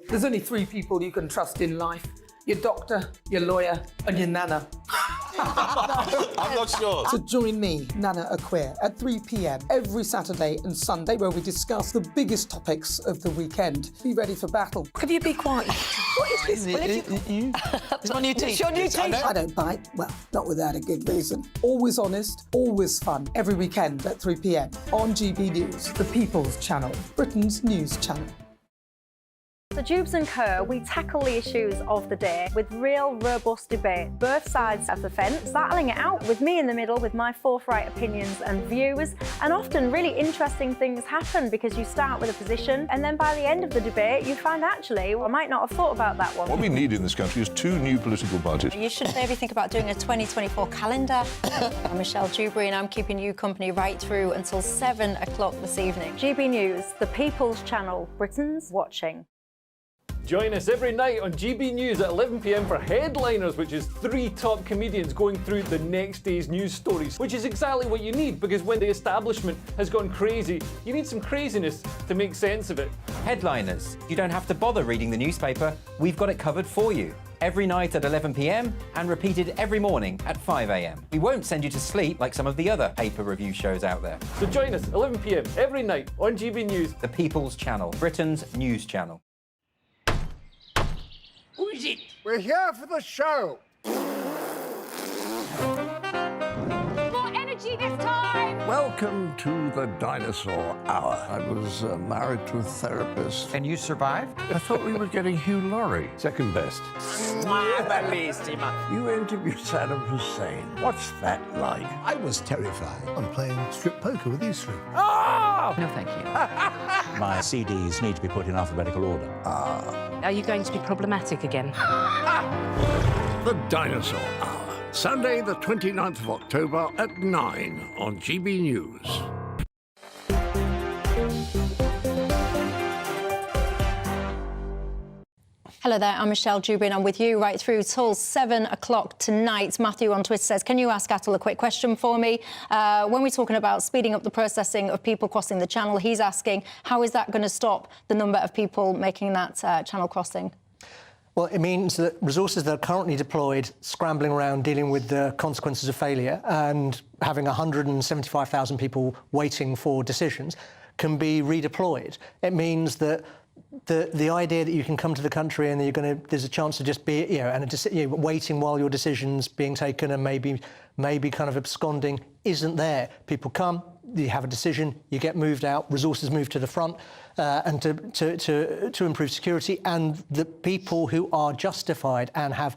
S26: There's only 3 people you can trust in life: your doctor, your lawyer, and your nana.
S21: I'm not sure.
S26: So join me, Nana Aquare, at 3 p.m. every Saturday and Sunday, where we discuss the biggest topics of the weekend. Be ready for battle.
S25: Could you be quiet? What is this?
S26: It's my new t-shirt. It's your new t-shirt. I don't bite. Well, not without a good reason. Always honest, always fun. Every weekend at 3 p.m. on GB News, the People's Channel, Britain's news channel.
S2: So Dewbs and Co, we tackle the issues of the day with real, robust debate, both sides of the fence, battling it out with me in the middle with my forthright opinions and views. And often really interesting things happen because you start with a position and then by the end of the debate you find actually, well, I might not have thought about that one.
S27: What we need in this country is 2 new political parties.
S4: You should maybe think about doing a 2024 calendar. I'm Michelle Dewberry and I'm keeping you company right through until 7 o'clock this evening.
S2: GB News, the People's Channel, Britain's watching.
S3: Join us every night on GB News at 11 p.m. for Headliners, which is 3 top comedians going through the next day's news stories, which is exactly what you need, because when the establishment has gone crazy, you need some craziness to make sense of it.
S5: Headliners. You don't have to bother reading the newspaper. We've got it covered for you. Every night at 11 p.m. and repeated every morning at 5 a.m. We won't send you to sleep like some of the other paper review shows out there.
S3: So join us 11 p.m. every night on GB News,
S5: the People's Channel, Britain's news channel.
S17: Who is it? We're here for the show.
S8: More energy this time!
S17: Welcome to the Dinosaur Hour. I was married to a therapist.
S9: And you survived?
S17: I thought we were getting Hugh Laurie. Second best. You interviewed Saddam Hussein. What's that like?
S28: I was terrified. I'm playing strip poker with these 3.
S9: Oh!
S23: No, thank you.
S18: My CDs need to be put in alphabetical order.
S8: Are you going to be problematic again?
S17: The Dinosaur Hour. Sunday, the 29th of October at 9 on GB News.
S4: Hello there, I'm Michelle Dewberry and I'm with you right through till 7 o'clock tonight. Matthew on Twitter says, can you ask Atul a quick question for me? When we're talking about speeding up the processing of people crossing the channel, he's asking, how is that going to stop the number of people making that channel crossing?
S15: Well, it means that resources that are currently deployed, scrambling around, dealing with the consequences of failure and having 175,000 people waiting for decisions, can be redeployed. It means that the idea that you can come to the country and there's a chance to just be, waiting while your decision's being taken and maybe kind of absconding isn't there. People come, you have a decision, you get moved out, resources move to the front, and to improve security, and the people who are justified and have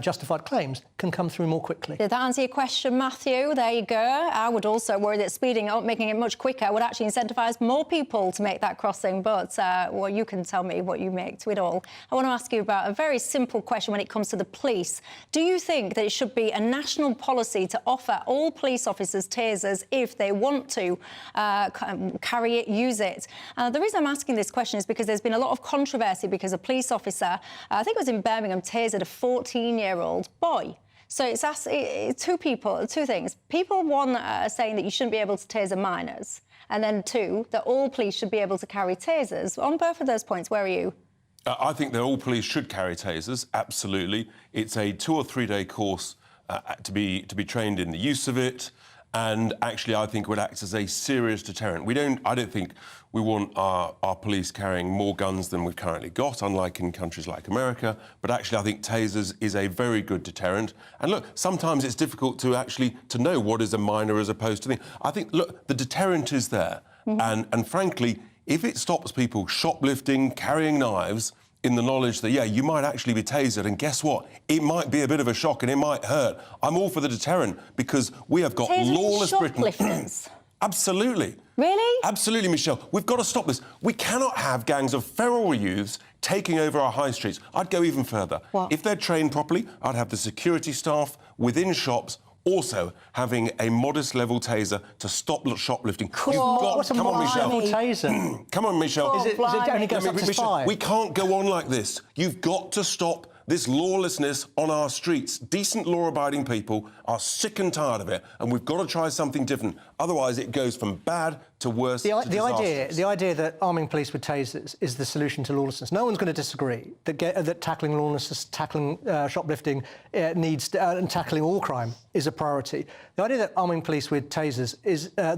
S15: justified claims can come through more quickly.
S4: Did that answer your question, Matthew? There you go. I would also worry that speeding up, making it much quicker, would actually incentivise more people to make that crossing. But, well, you can tell me what you make to it all. I want to ask you about a very simple question when it comes to the police. Do you think that it should be a national policy to offer all police officers tasers if they want to carry it, use it? The reason I'm asking this question is because there's been a lot of controversy because a police officer, I think it was in Birmingham, tasered a 14-year-old boy. So it's two things. People, one, are saying that you shouldn't be able to taser minors, and then two, that all police should be able to carry tasers. On both of those points, where are you?
S14: I think that all police should carry tasers, absolutely. It's a 2 or 3 day course to be trained in the use of it, and actually I think it would act as a serious deterrent. I don't think we want our police carrying more guns than we've currently got, unlike in countries like America, but actually I think tasers is a very good deterrent. And look, sometimes it's difficult to know what is a minor as opposed to I think, look, the deterrent is there. And frankly, if it stops people shoplifting, carrying knives, in the knowledge that, yeah, you might actually be tasered, and guess what? It might be a bit of a shock and it might hurt. I'm all for the deterrent because we have got lawless Britain. Absolutely.
S4: Really?
S14: Absolutely, Michelle. We've got to stop this. We cannot have gangs of feral youths taking over our high streets. I'd go even further.
S4: What?
S14: If they're trained properly, I'd have the security staff within shops also having a modest level taser to stop shoplifting.
S15: Come on, Michelle. Taser?
S14: Come on, Michelle.
S15: Is it only goes up to 5?
S14: We can't go on like this. You've got to stop this lawlessness on our streets. Decent, law-abiding people are sick and tired of it, and we've got to try something different. Otherwise, it goes from bad to worse to disastrous.
S15: The idea that arming police with tasers is the solution to lawlessness. No one's going to disagree that tackling lawlessness, tackling shoplifting and tackling all crime is a priority. The idea that arming police with tasers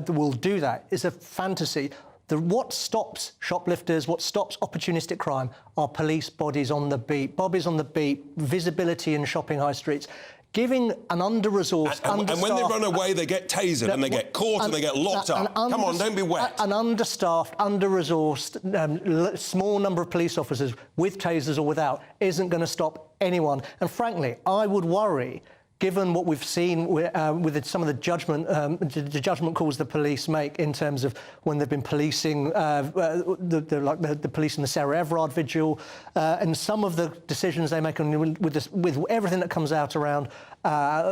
S15: will do that is a fantasy. What stops shoplifters, what stops opportunistic crime are police bodies on the beat. Bobbies on the beat, visibility in shopping high streets. Giving an under-resourced,
S14: and when they run away, they get tasered and they get caught and they get locked up. Come on, don't be wet.
S15: An understaffed, under-resourced, small number of police officers with tasers or without isn't going to stop anyone. And frankly, I would worry, given what we've seen with some of the judgment calls the police make in terms of when they've been policing, the police in the Sarah Everard vigil, and some of the decisions they make with everything that comes out around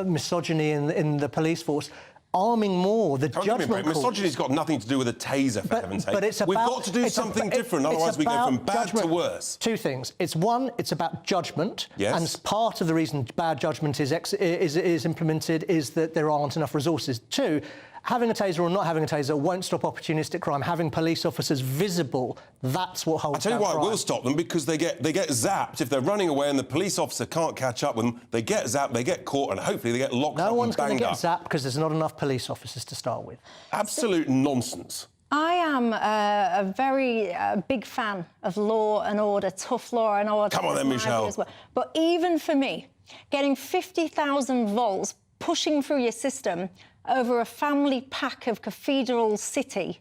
S15: misogyny in the police force. Arming more, the judgment calls.
S14: Misogyny's got nothing to do with a taser, for heaven's sake. We've got to do something different, otherwise we go from bad to worse.
S15: Two things. It's about judgment.
S14: Yes.
S15: And part of the reason bad judgment is implemented is that there aren't enough resources. Two, having a taser or not having a taser won't stop opportunistic crime. Having police officers visible, that's what holds back crime.
S14: I tell you why it will stop them, because they get zapped. If they're running away and the police officer can't catch up with them, they get zapped, they get caught, and hopefully they get locked up and banged up.
S15: No one's going to get zapped because there's not enough police officers to start with.
S14: Absolute nonsense.
S4: I am a very big fan of law and order, tough law and order.
S14: Come on then, Michelle.
S4: Well. But even for me, getting 50,000 volts pushing through your system over a family pack of Cathedral City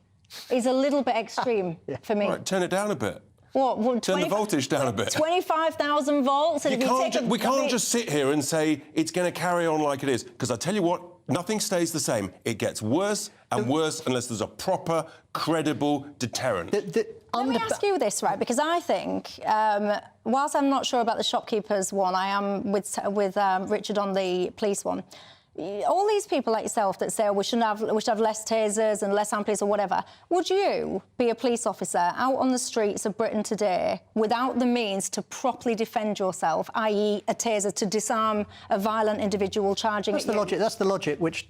S4: is a little bit extreme for me.
S14: Right, turn it down a bit.
S4: What?
S14: Turn the voltage down a bit.
S4: 25,000 volts? And
S14: we can't just sit here and say it's going to carry on like it is, because I tell you what, nothing stays the same. It gets worse and worse unless there's a proper, credible deterrent.
S4: Let me ask you this, right? Because I think, whilst I'm not sure about the shopkeepers one, I am with Richard on the police one. all these people like yourself that say, oh, we should have less tasers and less armed police or whatever, would you be a police officer out on the streets of Britain today without the means to properly defend yourself, i.e. a taser to disarm a violent individual charging at you?
S15: That's the logic which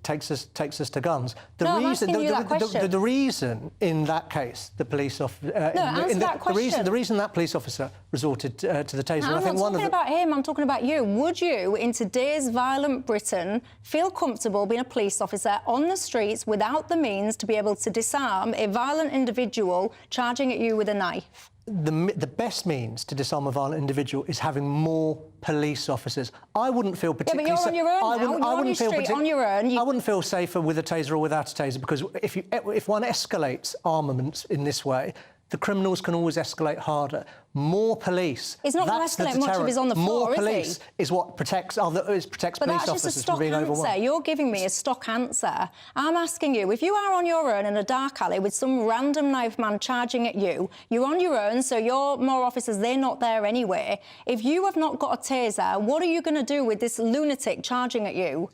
S15: takes us to guns.
S4: I'm asking you that question.
S15: The reason in that case the police officer the reason that police officer resorted to the taser.
S4: No, I'm not talking about him. I'm talking about you. Would you, in today's violent Britain, feel comfortable being a police officer on the streets without the means to be able to disarm a violent individual charging at you with a knife?
S15: The best means to disarm a violent individual is having more police officers. I wouldn't feel particularly...
S4: Yeah, but you're on your own now. You're on your street, on your own.
S15: I wouldn't feel safer with a taser or without a taser, because if one escalates armaments in this way, the criminals can always escalate harder. More police.
S4: He's not going to escalate much if he's on the floor,
S15: More police is what protects police officers from being overwhelmed.
S4: But that's just a stock answer. You're giving me a stock answer. I'm asking you, if you are on your own in a dark alley with some random knife man charging at you, you're on your own, so you're more officers, they're not there anyway. If you have not got a taser, what are you going to do with this lunatic charging at you?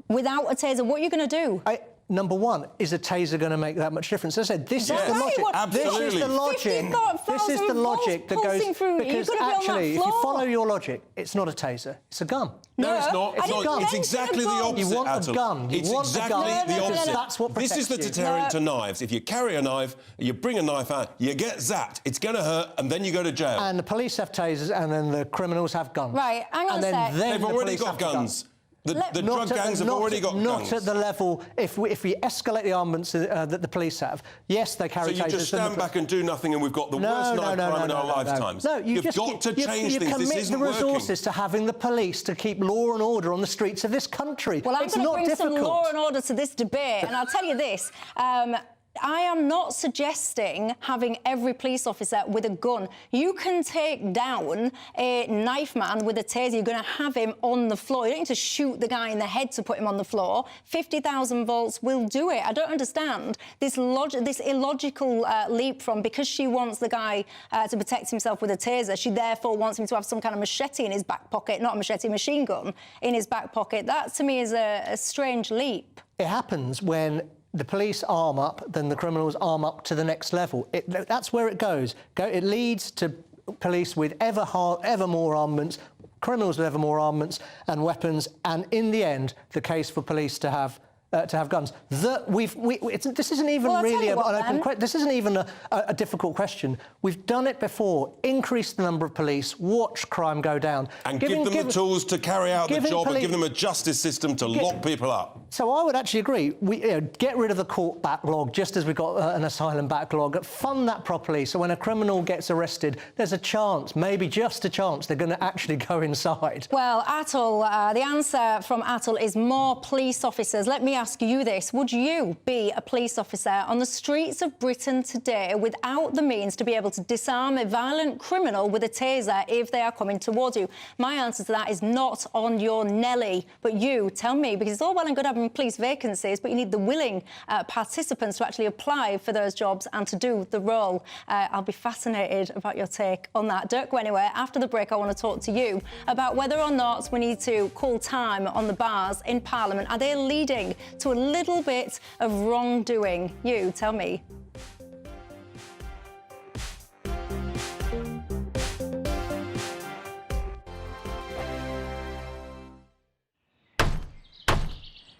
S4: Without a taser, what are you going to do?
S15: Number one, is a taser going to make that much difference? As I said, this is the logic.
S14: Absolutely.
S15: This is the logic. This is the logic that goes... Because actually, if you follow your logic, it's not a taser, it's a gun.
S14: No, it's not.
S15: It's a gun.
S14: It's exactly the opposite.
S15: You want a gun.
S14: It's exactly the opposite.
S15: That's what protects
S14: This is the deterrent to knives. If you carry a knife, you bring a knife out, you get zapped, it's going to hurt, and then you go to jail.
S15: And the police have tasers, and then the criminals have guns.
S4: Right, hang on a sec.
S14: They've already got guns. The drug gangs have already got guns.
S15: Not at the level... If we escalate the armaments that the police have, yes, they carry tasers...
S14: So you just stand back and do nothing and we've got the worst knife crime in our lifetimes.
S15: No,
S14: you've got to change things. This isn't working.
S15: You commit the resources to having the police to keep law and order on the streets of this country.
S4: Well, I'm going to bring some law and order to this debate, and I'll tell you this... I am not suggesting having every police officer with a gun. You can take down a knife man with a taser. You're going to have him on the floor. You don't need to shoot the guy in the head to put him on the floor. 50,000 volts will do it. I don't understand this illogical leap from because she wants the guy to protect himself with a taser, she therefore wants him to have some kind of machete in his back pocket, not a machete, machine gun in his back pocket. That, to me, is a strange leap.
S15: It happens when... the police arm up, then the criminals arm up to the next level. That's where it goes. It leads to police with ever more armaments, criminals with ever more armaments and weapons, and in the end, the case for police to have guns. This isn't even really an open question. This isn't even a difficult question. We've done it before. Increase the number of police, watch crime go down.
S14: And give them the tools to carry out the job and give them a justice system to lock people up.
S15: So I would actually agree. Get rid of the court backlog, just as we've got an asylum backlog. Fund that properly, so when a criminal gets arrested, there's a chance, maybe just a chance, they're going to actually go inside.
S4: Well, Atul, the answer from Atul is more police officers. Let me ask you this. Would you be a police officer on the streets of Britain today without the means to be able to disarm a violent criminal with a taser if they are coming towards you? My answer to that is not on your Nelly. But you, tell me, because it's all well and good having police vacancies, but you need the willing participants to actually apply for those jobs and to do the role. I'll be fascinated about your take on that. Don't go anywhere. After the break, I want to talk to you about whether or not we need to call time on the bars in Parliament. Are they leading to a little bit of wrongdoing? You, tell me.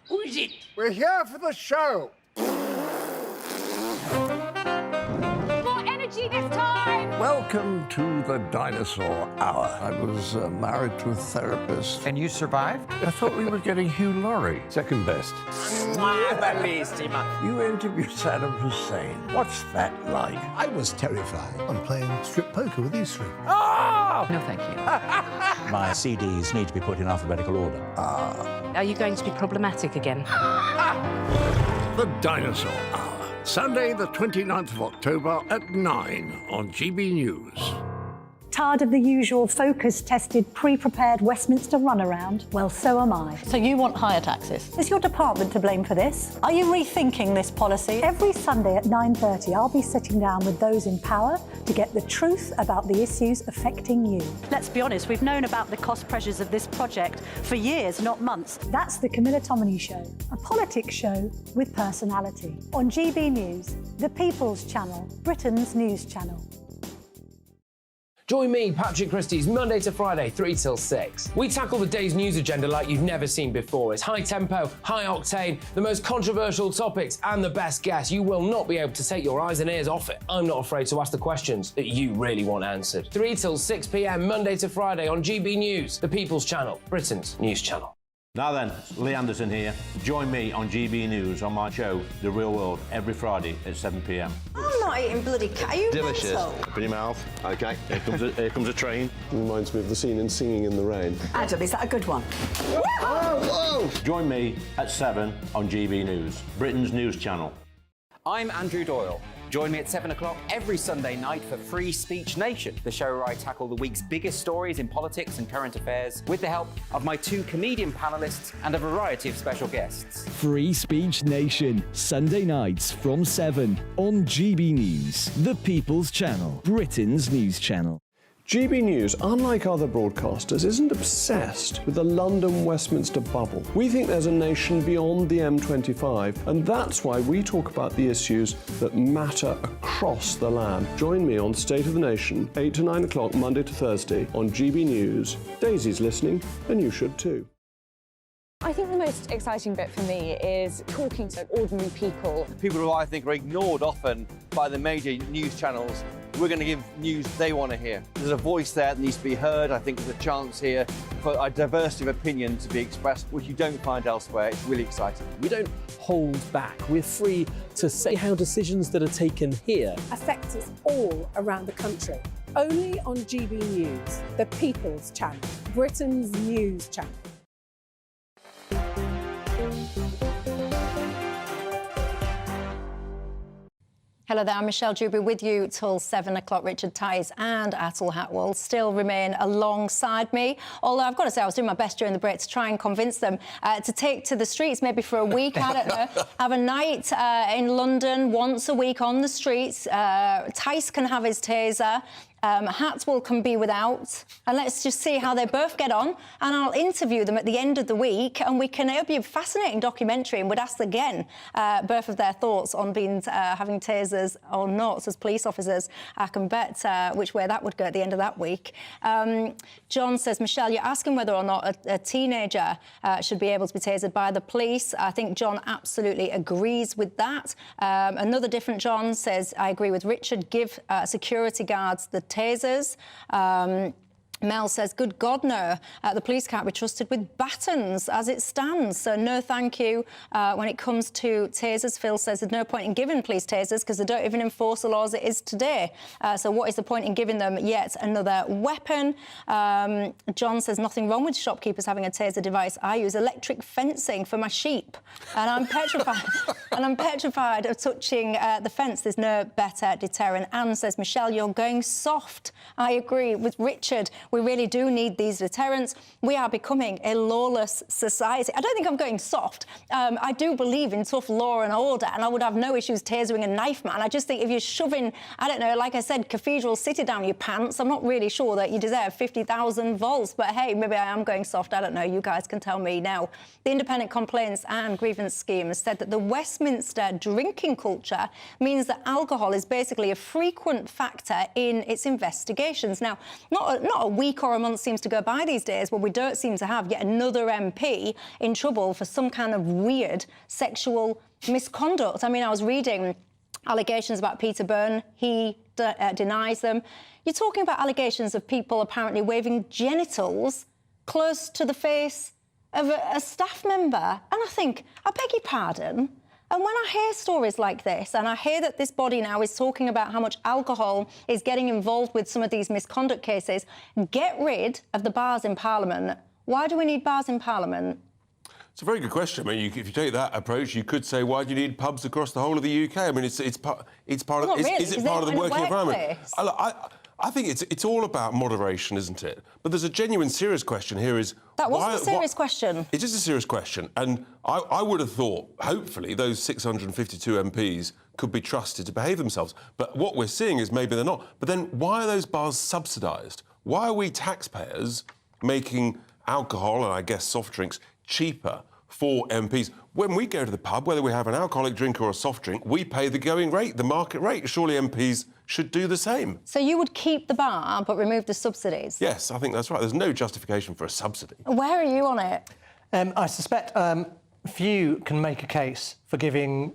S17: Who is it? We're here for the show.
S8: More energy this time!
S17: Welcome to the Dinosaur Hour. I was married to a therapist.
S5: And you survived?
S17: I thought we were getting Hugh Laurie.
S9: Second best.
S17: You interviewed Saddam Hussein. What's that like?
S28: I was terrified. I'm playing strip poker with these three.
S17: Ah!
S18: No, thank you. My CDs need to be put in alphabetical order.
S8: Are you going to be problematic again?
S17: The Dinosaur Hour. Sunday, the 29th of October at 9 on GB News.
S1: Tired of the usual focus-tested, pre-prepared Westminster runaround? Well, so am I.
S7: So you want higher taxes?
S1: Is your department to blame for this? Are you rethinking this policy? Every Sunday at 9:30, I'll be sitting down with those in power to get the truth about the issues affecting you.
S10: Let's be honest, we've known about the cost pressures of this project for years, not months.
S1: That's the Camilla Tominey Show, a politics show with personality. On GB News, the People's Channel, Britain's news channel.
S13: Join me, Patrick Christie's Monday to Friday, 3 till 6. We tackle the day's news agenda like you've never seen before. It's high tempo, high octane, the most controversial topics and the best guests. You will not be able to take your eyes and ears off it. I'm not afraid to ask the questions that you really want answered. 3 till 6 p.m, Monday to Friday on GB News, the People's Channel, Britain's news channel.
S18: Now then, Lee Anderson here. Join me on GB News on my show, The Real World, every Friday at 7 p.m.
S4: I'm not eating bloody cat. Are you
S27: Delicious.
S4: mental?
S27: Open your mouth. OK, here comes a train. Reminds me of the scene in Singing in the Rain.
S7: Adam, is that a good one?
S27: Whoa!
S18: Join me at 7 on GB News, Britain's news channel.
S5: I'm Andrew Doyle. Join me at 7 o'clock every Sunday night for Free Speech Nation, the show where I tackle the week's biggest stories in politics and current affairs with the help of my 2 comedian panellists and a variety of special guests.
S6: Free Speech Nation, Sunday nights from 7 on GB News, the People's Channel, Britain's news channel.
S16: GB News, unlike other broadcasters, isn't obsessed with the London-Westminster bubble. We think there's a nation beyond the M25, and that's why we talk about the issues that matter across the land. Join me on State of the Nation, 8 to 9 o'clock, Monday to Thursday, on GB News. Daisy's listening, and you should too.
S8: I think the most exciting bit for me is talking to ordinary people.
S11: People who I think are ignored often by the major news channels. We're going to give news they want to hear. There's a voice there that needs to be heard. I think there's a chance here for a diversity of opinion to be expressed, which you don't find elsewhere. It's really exciting.
S12: We don't hold back. We're free to say how decisions that are taken here
S25: affect us all around the country. Only on GB News, the People's Channel, Britain's news channel.
S4: Hello there, I'm Michelle Dewberry with you till 7 o'clock. Richard Tice and Atul Hatwal still remain alongside me. Although I've got to say I was doing my best during the break to try and convince them to take to the streets maybe for a week, I don't know. Have a night in London once a week on the streets. Tice can have his taser. Hatwal can be without, and let's just see how they both get on, and I'll interview them at the end of the week, and it'll be a fascinating documentary, and would ask again both of their thoughts on being having tasers or not as police officers. I can bet which way that would go at the end of that week. John says, Michelle, you're asking whether or not a teenager should be able to be tasered by the police. I think John absolutely agrees with that. Another different John says, I agree with Richard, give security guards the tasers. Mel says, good God, no. The police can't be trusted with batons as it stands. So no thank you when it comes to tasers. Phil says there's no point in giving police tasers because they don't even enforce the law as it is today. So what is the point in giving them yet another weapon? John says nothing wrong with shopkeepers having a taser device. I use electric fencing for my sheep. And I'm petrified. And I'm petrified of touching the fence. There's no better deterrent. Anne says, Michelle, you're going soft. I agree with Richard. We really do need these deterrents. We are becoming a lawless society. I don't think I'm going soft. I do believe in tough law and order, and I would have no issues tasering a knife man. I just think if you're shoving, I don't know, like I said, Cathedral City down your pants, I'm not really sure that you deserve 50,000 volts. But hey, maybe I am going soft. I don't know. You guys can tell me now. The Independent Complaints and Grievance Scheme has said that the Westminster drinking culture means that alcohol is basically a frequent factor in its investigations. Now, not a week or a month seems to go by these days where we don't seem to have yet another MP in trouble for some kind of weird sexual misconduct. I mean, I was reading allegations about Peter Byrne. He denies them. You're talking about allegations of people apparently waving genitals close to the face of a staff member. And I think, I beg your pardon? And when I hear stories like this, and I hear that this body now is talking about how much alcohol is getting involved with some of these misconduct cases, get rid of the bars in Parliament. Why do we need bars in Parliament?
S14: It's a very good question. I mean, if you take that approach, you could say, why do you need pubs across the whole of the UK? I mean, it's part of...
S4: Well,
S14: is it part of the working environment? I think it's all about moderation, isn't it? But there's a genuine, serious question here is...
S4: That was a serious question.
S14: It is a serious question. And I would have thought, hopefully, those 652 MPs could be trusted to behave themselves. But what we're seeing is maybe they're not. But then why are those bars subsidised? Why are we taxpayers making alcohol and, I guess, soft drinks cheaper for MPs? When we go to the pub, whether we have an alcoholic drink or a soft drink, we pay the going rate, the market rate. Surely MPs should do the same.
S4: So you would keep the bar but remove the subsidies?
S14: Yes, I think that's right. There's no justification for a subsidy.
S4: Where are you on it?
S15: I suspect few can make a case for giving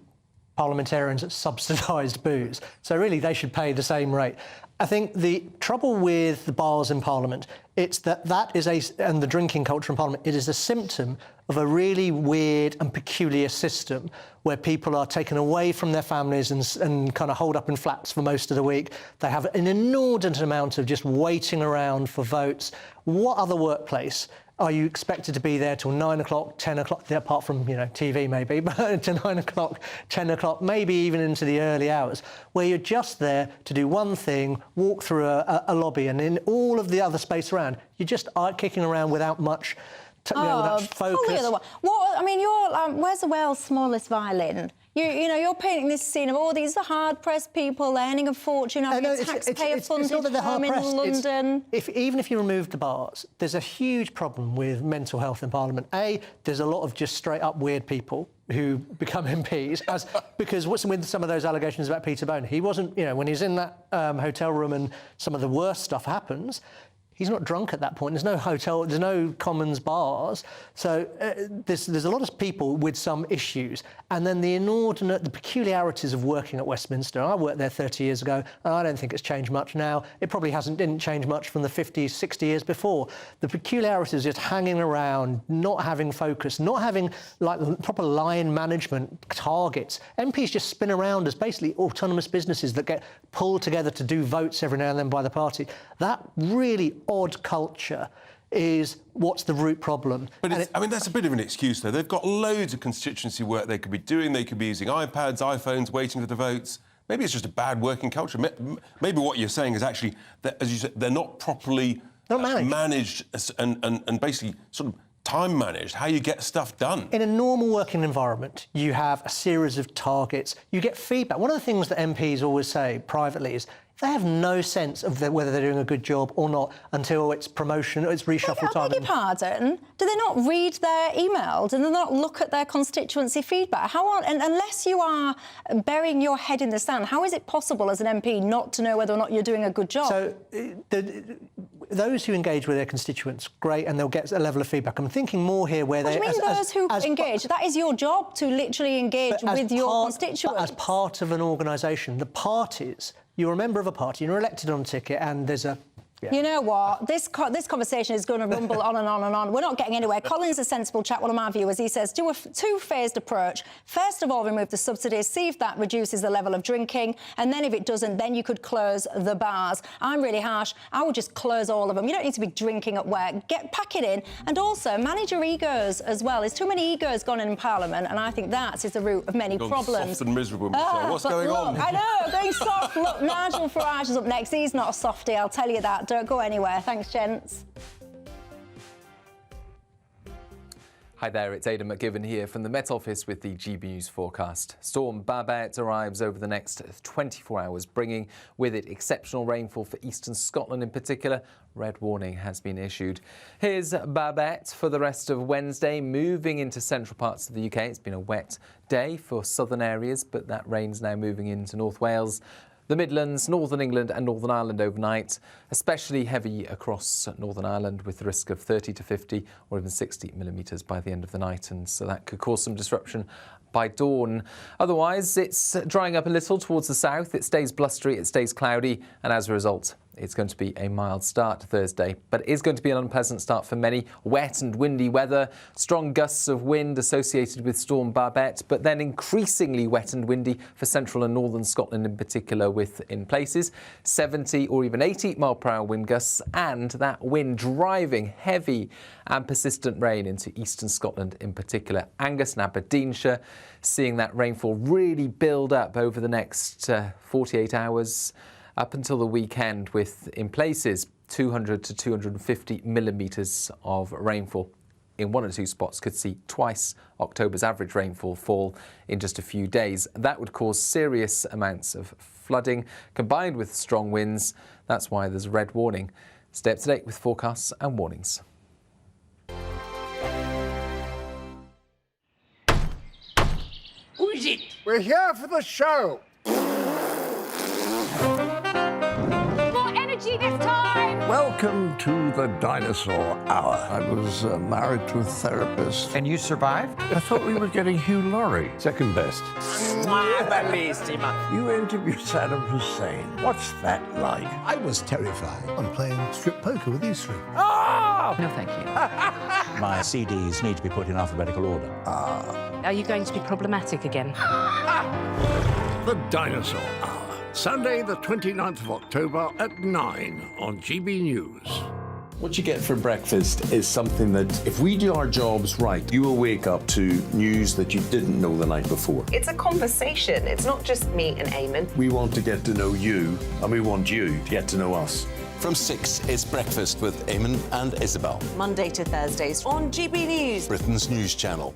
S15: parliamentarians subsidised booze. So really, they should pay the same rate. I think the trouble with the bars in Parliament, it's that is and the drinking culture in Parliament, it is a symptom of a really weird and peculiar system where people are taken away from their families and kind of holed up in flats for most of the week. They have an inordinate amount of just waiting around for votes. What other workplace are you expected to be there till 9 o'clock, 10 o'clock, apart from, TV maybe, but to 9 o'clock, 10 o'clock, maybe even into the early hours, where you're just there to do one thing, walk through a lobby, and in all of the other space around, you just are kicking around without much, much focus.
S4: Where's the world's smallest violin? You're painting this scene of all these hard-pressed people earning a fortune, having a taxpayer-funded home in London.
S15: Even if you remove the bars, there's a huge problem with mental health in Parliament. There's a lot of just straight-up weird people who become MPs, because with some of those allegations about Peter Bone, he wasn't, when he's in that hotel room and some of the worst stuff happens, he's not drunk at that point. There's no hotel, there's no Commons bars. So there's a lot of people with some issues. And then the peculiarities of working at Westminster. I worked there 30 years ago, and I don't think it's changed much now. It probably didn't change much from the 50s, 60 years before. The peculiarities just hanging around, not having focus, not having proper line management targets. MPs just spin around as basically autonomous businesses that get pulled together to do votes every now and then by the party. That really odd culture is what's the root problem.
S14: But that's a bit of an excuse, though. They've got loads of constituency work they could be doing. They could be using iPads, iPhones, waiting for the votes. Maybe it's just a bad working culture. Maybe what you're saying is actually that, as you said, they're not properly managed and basically sort of time managed, how you get stuff done.
S15: In a normal working environment, you have a series of targets. You get feedback. One of the things that MPs always say privately is they have no sense of whether they're doing a good job or not until it's promotion, it's reshuffle time.
S4: I beg your pardon? Do they not read their emails? Do they not look at their constituency feedback? Unless you are burying your head in the sand, how is it possible as an MP not to know whether or not you're doing a good job?
S15: So those who engage with their constituents, great, and they'll get a level of feedback. I'm thinking more here where they...
S4: What do you mean those who engage? That is your job, to literally engage with your constituents.
S15: But as part of an organisation, the parties... You're a member of a party, you're elected on a ticket, and there's a... Yeah.
S4: You know what? This conversation is going to rumble on and on and on. We're not getting anywhere. Colin's a sensible chap, one of my viewers. He says, do a two-phased approach. First of all, remove the subsidies, see if that reduces the level of drinking, and then if it doesn't, then you could close the bars. I'm really harsh. I would just close all of them. You don't need to be drinking at work. Pack it in, and also manage your egos as well. There's too many egos gone in Parliament, and I think that is the root of many problems.
S14: Soft and miserable, Michelle. What's going on?
S4: I know, going soft. Look, Nigel Farage is up next. He's not a softie, I'll tell you that. Don't go anywhere. Thanks, gents.
S2: Hi there, it's Aidan McGibbon here from the Met Office with the GB News forecast. Storm Babet arrives over the next 24 hours, bringing with it exceptional rainfall for eastern Scotland in particular. Red warning has been issued. Here's Babet for the rest of Wednesday, moving into central parts of the UK. It's been a wet day for southern areas, but that rain's now moving into North Wales, the Midlands, Northern England and Northern Ireland overnight, especially heavy across Northern Ireland with the risk of 30 to 50 or even 60 millimetres by the end of the night, and so that could cause some disruption by dawn. Otherwise, it's drying up a little towards the south. It stays blustery, it stays cloudy, and as a result, it's going to be a mild start Thursday, but it is going to be an unpleasant start for many. Wet and windy weather, strong gusts of wind associated with Storm Babet, but then increasingly wet and windy for central and northern Scotland in particular, with in places 70 or even 80 mile/hour wind gusts, and that wind driving heavy and persistent rain into eastern Scotland in particular. Angus and Aberdeenshire seeing that rainfall really build up over the next 48 hours. up until the weekend with, in places, 200 to 250 millimetres of rainfall. In one or two spots could see twice October's average rainfall fall in just a few days. That would cause serious amounts of flooding combined with strong winds. That's why there's a red warning. Stay up to date with forecasts and warnings.
S17: Who is it? We're here for the show.
S8: More energy this time!
S17: Welcome to the Dinosaur Hour. I was married to a therapist.
S5: And you survived?
S17: I thought we were getting Hugh Laurie.
S9: Second best.
S17: You interviewed Saddam Hussein. What's that like?
S28: I was terrified. I'm playing strip poker with these three.
S17: Oh!
S5: No, thank you.
S3: My CDs need to be put in alphabetical order.
S10: Are you going to be problematic again?
S17: The Dinosaur Hour. Sunday, the 29th of October at 9 on GB News.
S19: What you get for breakfast is something that, if we do our jobs right, you will wake up to news that you didn't know the night before.
S20: It's a conversation. It's not just me and Eamon.
S19: We want to get to know you, and we want you to get to know us.
S21: From 6, it's Breakfast with Eamon and Isabel.
S20: Monday to Thursdays on GB News.
S21: Britain's news channel.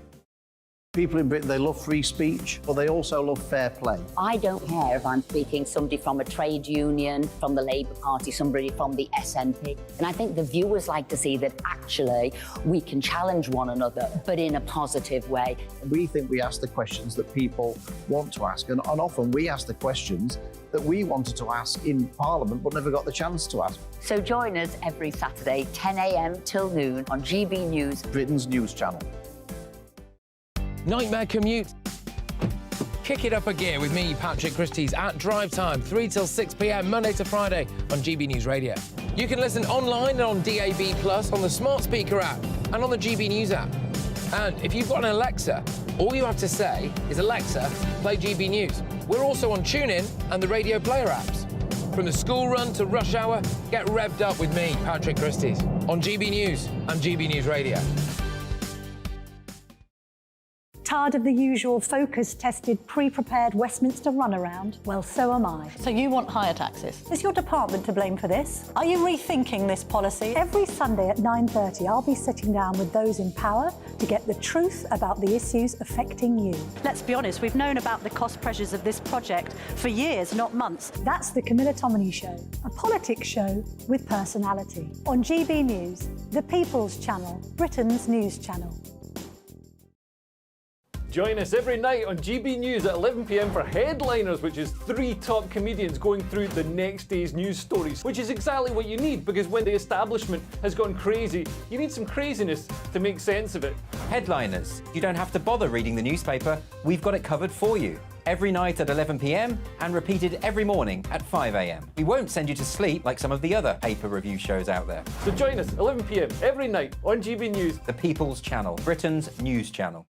S22: People in Britain, they love free speech, but they also love fair play.
S23: I don't care if I'm speaking somebody from a trade union, from the Labour Party, somebody from the SNP. And I think the viewers like to see that actually we can challenge one another, but in a positive way.
S22: We think we ask the questions that people want to ask, and often we ask the questions that we wanted to ask in Parliament but never got the chance to ask.
S23: So join us every Saturday, 10 a.m. till noon on GB News,
S22: Britain's news channel.
S13: Nightmare commute. Kick it up a gear with me, Patrick Christie's, at drive time, 3 till 6 p.m, Monday to Friday on GB News Radio. You can listen online and on DAB+, on the smart speaker app and on the GB News app. And if you've got an Alexa, all you have to say is, Alexa, play GB News. We're also on TuneIn and the Radio Player apps. From the school run to rush hour, get revved up with me, Patrick Christie's, on GB News and GB News Radio.
S1: Tired of the usual focus-tested, pre-prepared Westminster runaround? Well, so am I.
S7: So you want higher taxes?
S1: Is your department to blame for this? Are you rethinking this policy? Every Sunday at 9:30, I'll be sitting down with those in power to get the truth about the issues affecting you.
S10: Let's be honest, we've known about the cost pressures of this project for years, not months.
S1: That's the Camilla Tominey Show, a politics show with personality. On GB News, the People's Channel, Britain's news channel.
S24: Join us every night on GB News at 11 p.m. for Headliners, which is 3 top comedians going through the next day's news stories, which is exactly what you need, because when the establishment has gone crazy, you need some craziness to make sense of it.
S5: Headliners. You don't have to bother reading the newspaper. We've got it covered for you. Every night at 11 p.m. and repeated every morning at 5 a.m. We won't send you to sleep like some of the other paper review shows out there.
S24: So join us 11 p.m. every night on GB News.
S5: The People's Channel, Britain's news channel.